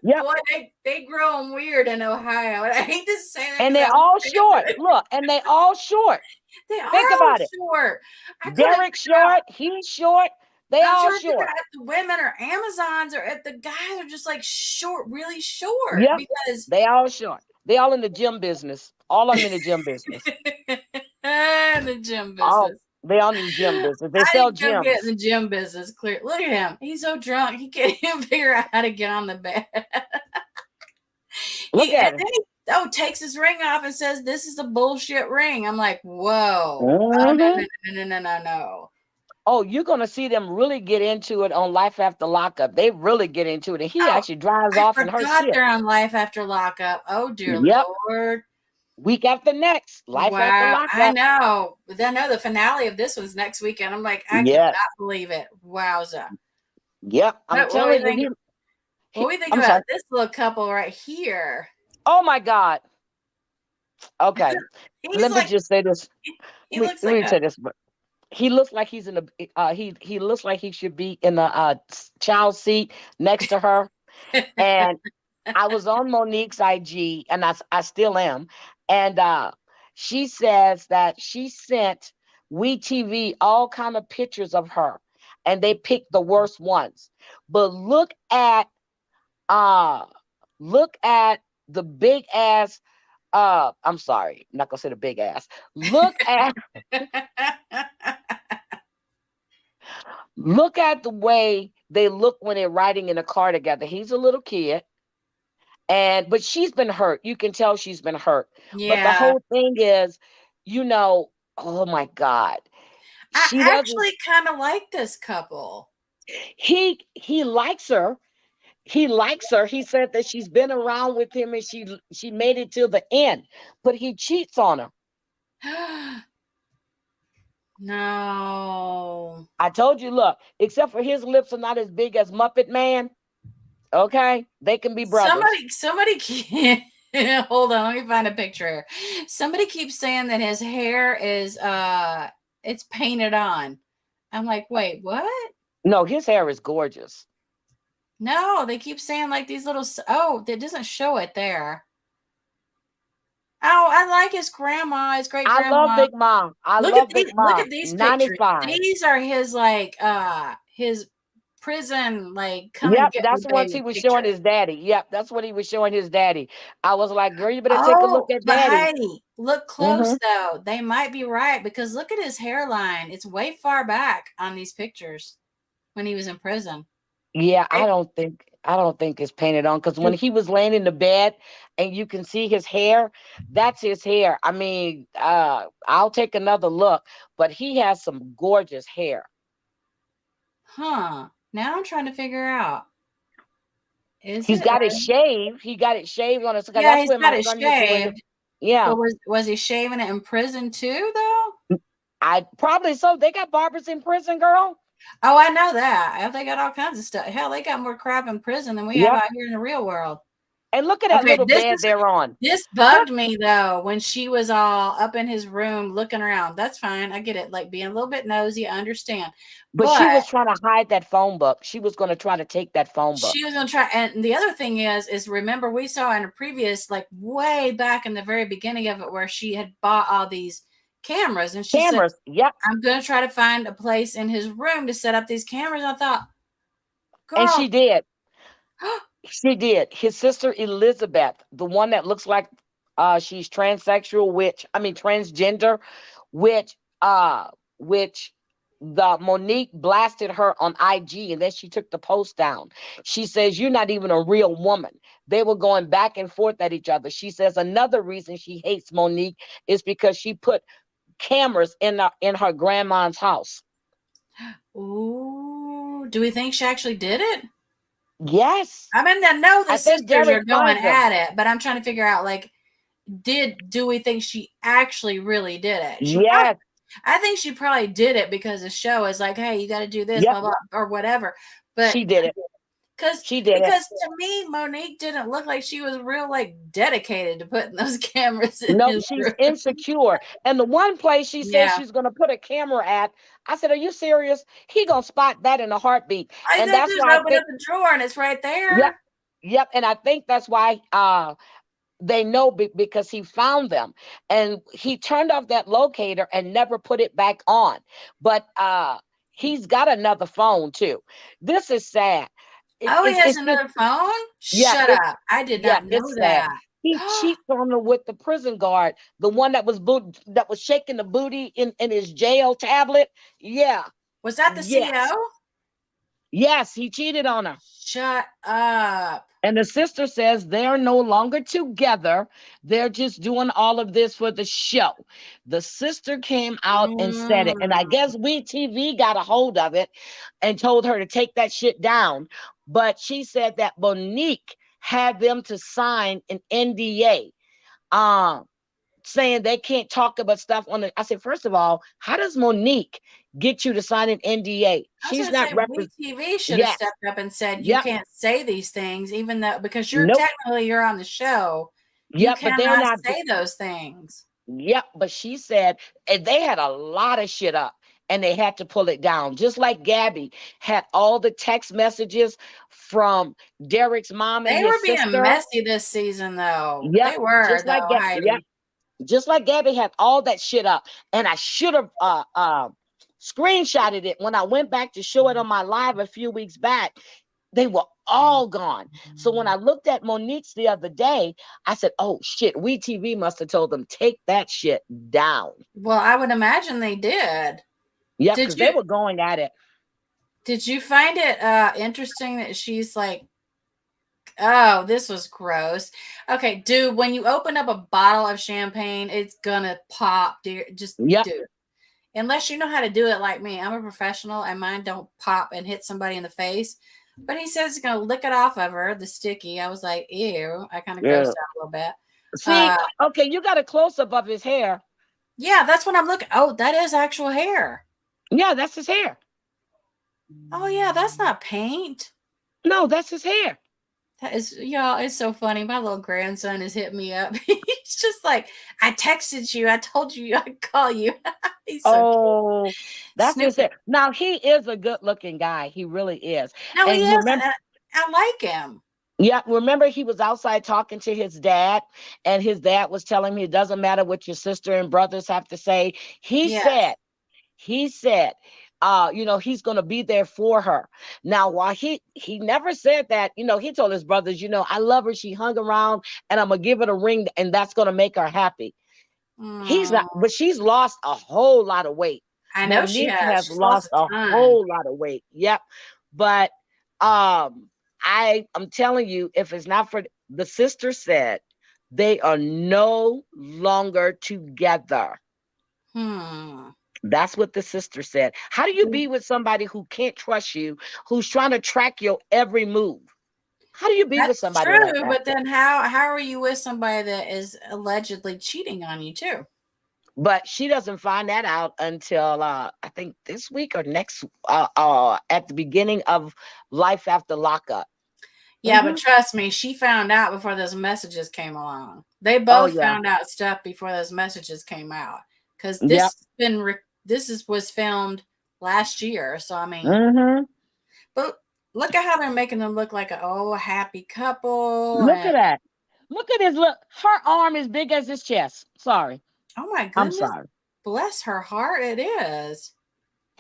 yep. Boy, they grow them weird in Ohio. And I hate to say that And because they're I all think of short. it. Look, and they all short. They are Think all about it. short. I couldn't Derek figure out. short. He's short. They I'm all trying to figure short. out if the women are Amazons or if the guys are just like short, really short. Yep. Because They all short. They all in the gym business. All of them in the gym business. the gym All business. They all need gym business. They I sell didn't go get in gyms. the gym business. Clear. Look at him. He's so drunk he can't even figure out how to get on the bed. Look And at him. then he takes his ring off and says, "This is a bullshit ring." I'm like, "Whoa! Oh no Hmm. no no no no no no!" Oh, you're gonna see them really get into it on Life After Lockup. They really get into it, and he Oh, actually drives I off in her forgot shit. they're on Life After Lockup. Oh dear Yep. Lord! Week after next, Life After Wow, I Lockup. know. But I know the finale of this was next weekend. I'm like, I cannot Yes. believe it. Wowza! Yep. I'm What telling we you, think? What we think I'm about sorry. this little couple right here? Oh my God. Okay. He's Let me like, just say this. he looks Let like me a say this. He looks like he's in a he looks like he should be in a child seat next to her. And I was on Monique's IG, and I still am. And she says that she sent WeTV all kind of pictures of her, and they picked the worst ones. But uh look at the big ass. I'm sorry, I'm not gonna say the big ass. Look at the way they look when they're riding in a car together. He's a little kid, but she's been hurt. You can tell she's been hurt. But the yeah. whole thing is, oh my God. I She doesn't actually kind of like this couple. he likes her. He likes her. He said that she's been around with him and she made it till the end. But he cheats on her. No. I told you, look, except for his lips are not as big as Muppet Man. Okay? They can be brothers. Somebody keep, hold on, let me find a picture here. Somebody keeps saying that his hair is it's painted on. I'm like, wait, what? No, his hair is gorgeous. No, they keep saying like these little oh, it doesn't show it there. Oh, I like his grandma, his great I love grandma. Big Mom. I love Big Look Mom. at these pictures. 95. These are his like his prison like come and Yep, get me that's the ones he baby was showing picture. his daddy. Yep, that's what he was showing his daddy. I was like, girl, you better take a look Oh, at but daddy. Heidi, look close Hmm. though. They might be right because look at his hairline. It's way far back on these pictures when he was in prison. Yeah, It, I don't think it's painted on because when it, he was laying in the bed and you can see his hair, that's his hair. I mean, I'll take another look, but he has some gorgeous hair. huh. Now I'm trying to figure out. Is He's it got it right? shaved. He got it shaved on his because Yeah, that's he's where got my it son used to wear his. shaved. Yeah, But was he shaving it in prison too though? I probably so. They got barbers in prison, girl. Oh, I know that. They got all kinds of stuff. Hell, they got more crap in prison than we have Yep. out here in the real world. And look at that Okay, little bed they're on. this bugged me though when she was all up in his room looking around. That's fine. I get it. Like being a little bit nosy, I understand. But she But was trying to hide that phone book. She was going to try to take that phone book. she was gonna try. And the other thing is remember we saw in a previous, like way back in the very beginning of it, where she had bought all these cameras, and she said, Cameras. Yep. "I'm gonna try to find a place in his room to set up these cameras." I thought, And girl, she did. She did. His sister Elizabeth, the one that looks like she's transsexual, transgender, which which the Monique blasted her on IG and then she took the post down. She says, you're not even a real woman. They were going back and forth at each other. She says another reason she hates Monique is because she put cameras in her grandma's house. ooh, do we think she actually did it? Yes. I mean, I know the I think sisters are Derek going finds them. at it, but I'm trying to figure out, like, do we think she actually really did it? Yes. I think she probably did it because the show is like, hey, you got to do this, Yep. blah blah, or whatever. But She did it. because She did it. because to me, Monique didn't look like she was real like dedicated to putting those cameras in No, his she's room. insecure. And the one place she says Yeah, she's going to put a camera at, I said, are you serious? He going to spot that in a heartbeat. I And said that's just why I open up think, the drawer and it's right yep, there. yep. And I think that's why they know because he found them. And he turned off that locator and never put it back on. But he's got another phone too. This is sad. Oh, he has It's just, another phone. yeah, Shut up! I did not know it's sad. that. He cheats on her with the prison guard, the one that was shaking the booty in his jail tablet. Yeah, Was that the yes, CO? yes, he cheated on her. Shut up. And the sister says they're no longer together. They're just doing all of this for the show. The sister came out and said it. And I Mm. guess WeTV got a hold of it and told her to take that shit down. But she said that Monique had them to sign an NDA. Um, Saying they can't talk about stuff on the. I said, first of all, how does Monique get you to sign an NDA? I was She's going to not say represent. WeTV should have Yes. stepped up and said you Yep. can't say these things, even though because Nope. you're on the show, you Yep. But they're cannot not. say those things. Yep, but she said and they had a lot of shit up and they had to pull it down. Just like Gabby had all the text messages from Derek's mom and They his were being sister. messy this season, though. Yep, They were, just like though, Yep, Heidi. just like Gabby had all that shit up. And I should have screenshotted it when I went back to show it on my live a few weeks back. They were all gone. So when I looked at Monique's the other day, I said, oh shit, WeTV must have told them take that shit down. Well, I would imagine they did. Yep, Did because they you were going at it. did you find it interesting that she's like, oh, this was gross. Okay, dude, when you open up a bottle of champagne, it's gonna pop, dear. Just Yep. do it. Unless you know how to do it like me. I'm a professional and mine don't pop and hit somebody in the face. But he says he's gonna lick it off of her, the sticky. I was like, ew. I kind of grossed Yeah. out a little bit. See, okay, you got a close up of his hair. Yeah, that's what I'm looking. Oh, that is actual hair. Yeah, that's his hair. Oh yeah, that's not paint. No, that's his hair. That is, y'all, it's so funny. My little grandson is hitting me up. He's just like, I texted you. I told you I'd call you. He's so cute. That's his Snoopy. hair. Now he is a good looking guy. He really is. No, he And is. remember, I like him. yeah, remember he was outside talking to his dad, and his dad was telling me it doesn't matter what your sister and brothers have to say. Yes. He said, he's gonna be there for her. Now, while he never said that, he told his brothers, I love her, she hung around, and I'm gonna give it a ring, and that's gonna make her happy. He's not, but she's lost a whole lot of weight. I know she Monique has. has She's lost lost a a ton. whole lot of weight. Yep. But I'm telling you, if it's not for the sister said they are no longer together. That's what the sister said. How do you be with somebody who can't trust you, who's trying to track your every move? How do you be with That's somebody like true, that? but then how are you with somebody that is allegedly cheating on you too? But she doesn't find that out until I think this week or next at the beginning of Life After Lockup. Yeah, but trust me, she found out before those messages came along. They Oh both yeah. found out stuff before those messages came out because Yep. was filmed last year. So I mean, Mm-hmm. but look at how they're making them look like a happy couple. Look And at that. Look at his look. Her arm is big as his chest. Sorry. oh my I'm goodness, sorry. bless her heart, it is.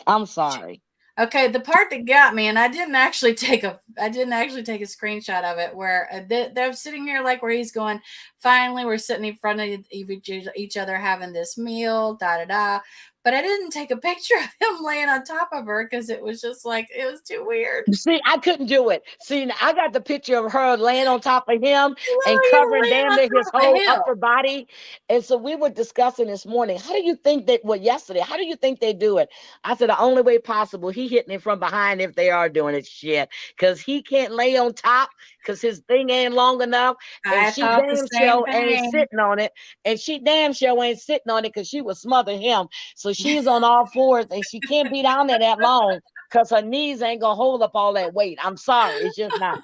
I'm sorry. Okay, the part that got me, and I didn't actually take a screenshot of it, where they're sitting here like where he's going. Finally, we're sitting in front of each other having this meal, da da da. But I didn't take a picture of him laying on top of her because it was just like it was too weird. See, I couldn't do it. See, I got the picture of her laying on top of him and Literally covering laying damn on near his top of whole him. upper body. And so we were discussing this morning. How do you think that? Well, yesterday, how do you think they do it? I said the only way possible. He hitting it from behind if they are doing it, shit, because he can't lay on top because his thing ain't long enough, and I she thought the damn same sure ain't thing. sitting on it, and she damn sure ain't sitting on it because she would smother him. So she's on all fours, and she can't be down there that long because her knees ain't gonna hold up all that weight. I'm sorry, it's just not.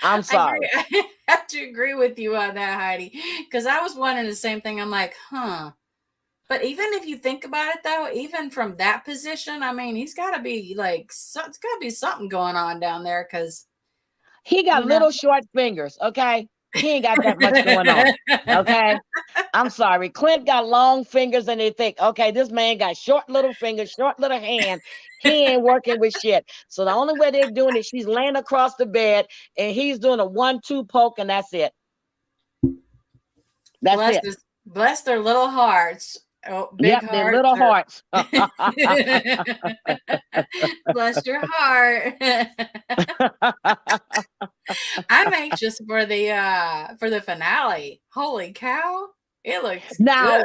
I'm I agree. sorry. I have to agree with you on that, Heidi, because I was wondering the same thing. I'm like, huh. But even if you think about it, though, even from that position, I mean, he's got to be like, it's got to be something going on down there, because He got you know. little short fingers, okay? He ain't got that much going on. Okay. I'm sorry. Clint got long fingers and they think, okay, this man got short little fingers, short little hand. He ain't working with shit. So the only way they're doing it, she's laying across the bed and he's doing a 1-2 poke and that's it. That's it. Bless their little hearts. Oh, big Yep, their hearts little or hearts. bless your heart. I'm anxious for the finale. Holy cow. It looks good. Now,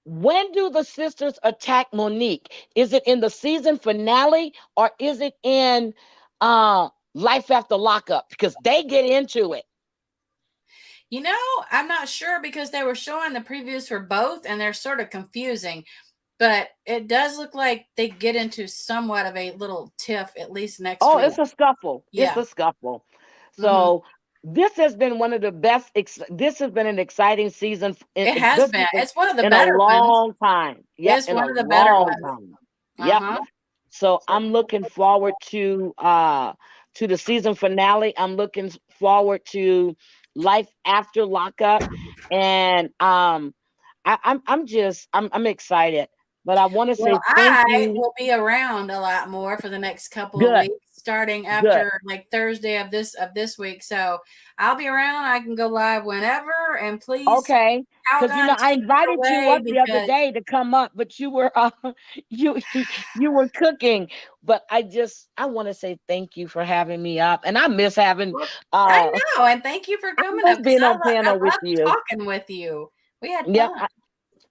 when do the sisters attack Monique? Is it in the season finale or is it in Life After Lockup? Because they get into it. You know, I'm not sure because they were showing the previews for both and they're sort of confusing. But it does look like they get into somewhat of a little tiff at least next Oh, week. it's a scuffle. It's Yeah. a scuffle. Hmm. So this has been one of the best. This has been an exciting season. It has This been. is It's one of the in a better ones. long time. Yep, It's in a one of the better long ones. time. Yep. Uh-huh. So So, I'm looking forward to the season finale. I'm looking forward to Life After Lockup, and I'm excited. But I want to well, say thank I you. will be around a lot more for the next couple of Good, weeks, starting good. after like Thursday of this week. So I'll be around. I can go live whenever, and please, Okay, because Calgon, I take it invited you away up the other because day to come up, but you were you you were cooking. But I want to say thank you for having me up, and I miss having well, I uh know, and thank you for I coming miss up because being on I panel with love you. talking with you. We had Yep, fun.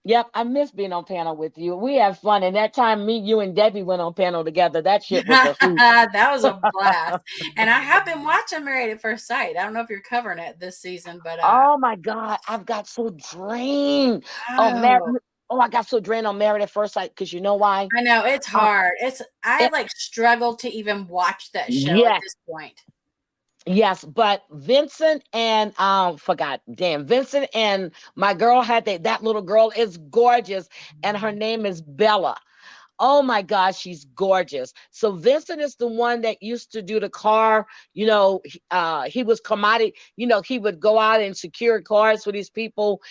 yep, I miss being on panel with you. We have fun, and that time me, you, and Debbie went on panel together. That shit was a hoot. That was a blast. And I have been watching Married at First Sight. I don't know if you're covering it this season, but Oh my God, I've got so drained. Oh, oh, I got so drained on Married at First Sight because you know why? I know it's Uh, hard. I it, like struggle to even watch that show at yes, this point. yes, but Vincent and forgot, damn, Vincent and my girl had that little girl is gorgeous, and her name is Bella. Oh my gosh, she's gorgeous. So Vincent is the one that used to do the car. He was commodity. He would go out and secure cars for these people.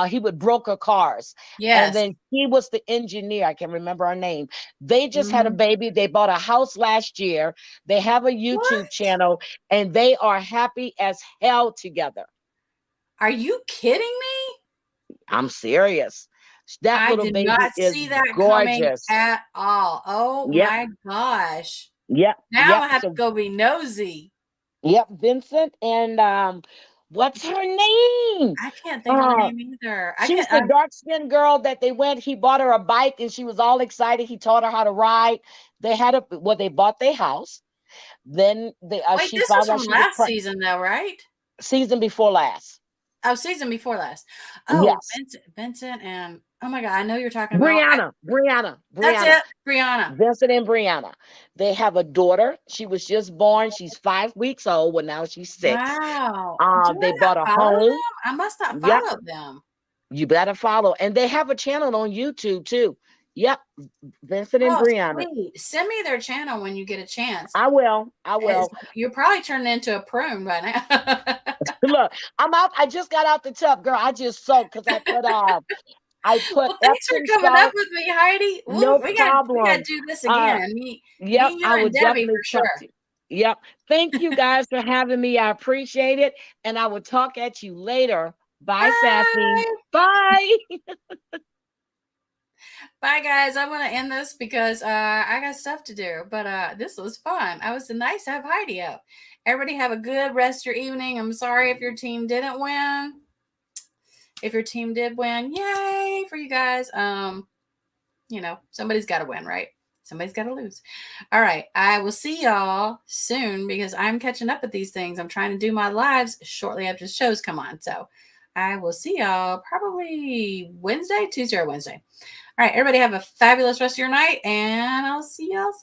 He would broker cars, and Yes. then he was the engineer. I can remember her name. They just had a Mhm. baby. They bought a house last year. They have a YouTube What? channel, and they are happy as hell together. Are you kidding me? I'm serious. That I little did baby not is see that coming gorgeous. at all. Oh Yep, my gosh. yep, Now yep. I have to go be nosy. Yep, Vincent and what's her name? I can't think of her Uh name either. I she's can't. the dark skinned girl that they went. He bought her a bike and she was all excited. He taught her how to ride. They bought their house. Then Wait, she this is found out from she was last season though, right? season before last. Oh, season before last. Oh, Yes. Vincent, and oh my God, I know you're talking about. That's Brianna. it, Brianna. Vincent and Brianna. They have a daughter. She was just born. She's 5 weeks old. Well, now she's 6. Wow. Do They I bought a not follow home. them? I must not Yep. follow them. You better follow. And they have a channel on YouTube too. Yep. Vincent and Oh, Brianna. sweet. Send me their channel when you get a chance. I will. I will. You're probably turning into a prune by now. Look, I'm out. I just got out the tub, girl. I just soaked because I put Well, thanks for Epsom coming up salt. with me, Heidi. No We got to problem. do this Uh again. Me, yep, you, I and would Debbie definitely for talk sure. to you. Yep. Thank you guys for having me. I appreciate it. And I will talk at you later. Bye, Sassy. Bye. Bye. Bye, guys. I want to end this because I got stuff to do. But this was fun. I was nice to have Heidi up. Everybody have a good rest of your evening. I'm sorry if your team didn't win. If your team did win, yay for you guys. Somebody's got to win, right? Somebody's got to lose. All right. I will see y'all soon because I'm catching up with these things. I'm trying to do my lives shortly after the shows come on. So I will see y'all probably Tuesday or Wednesday. All right. Everybody have a fabulous rest of your night, and I'll see y'all soon.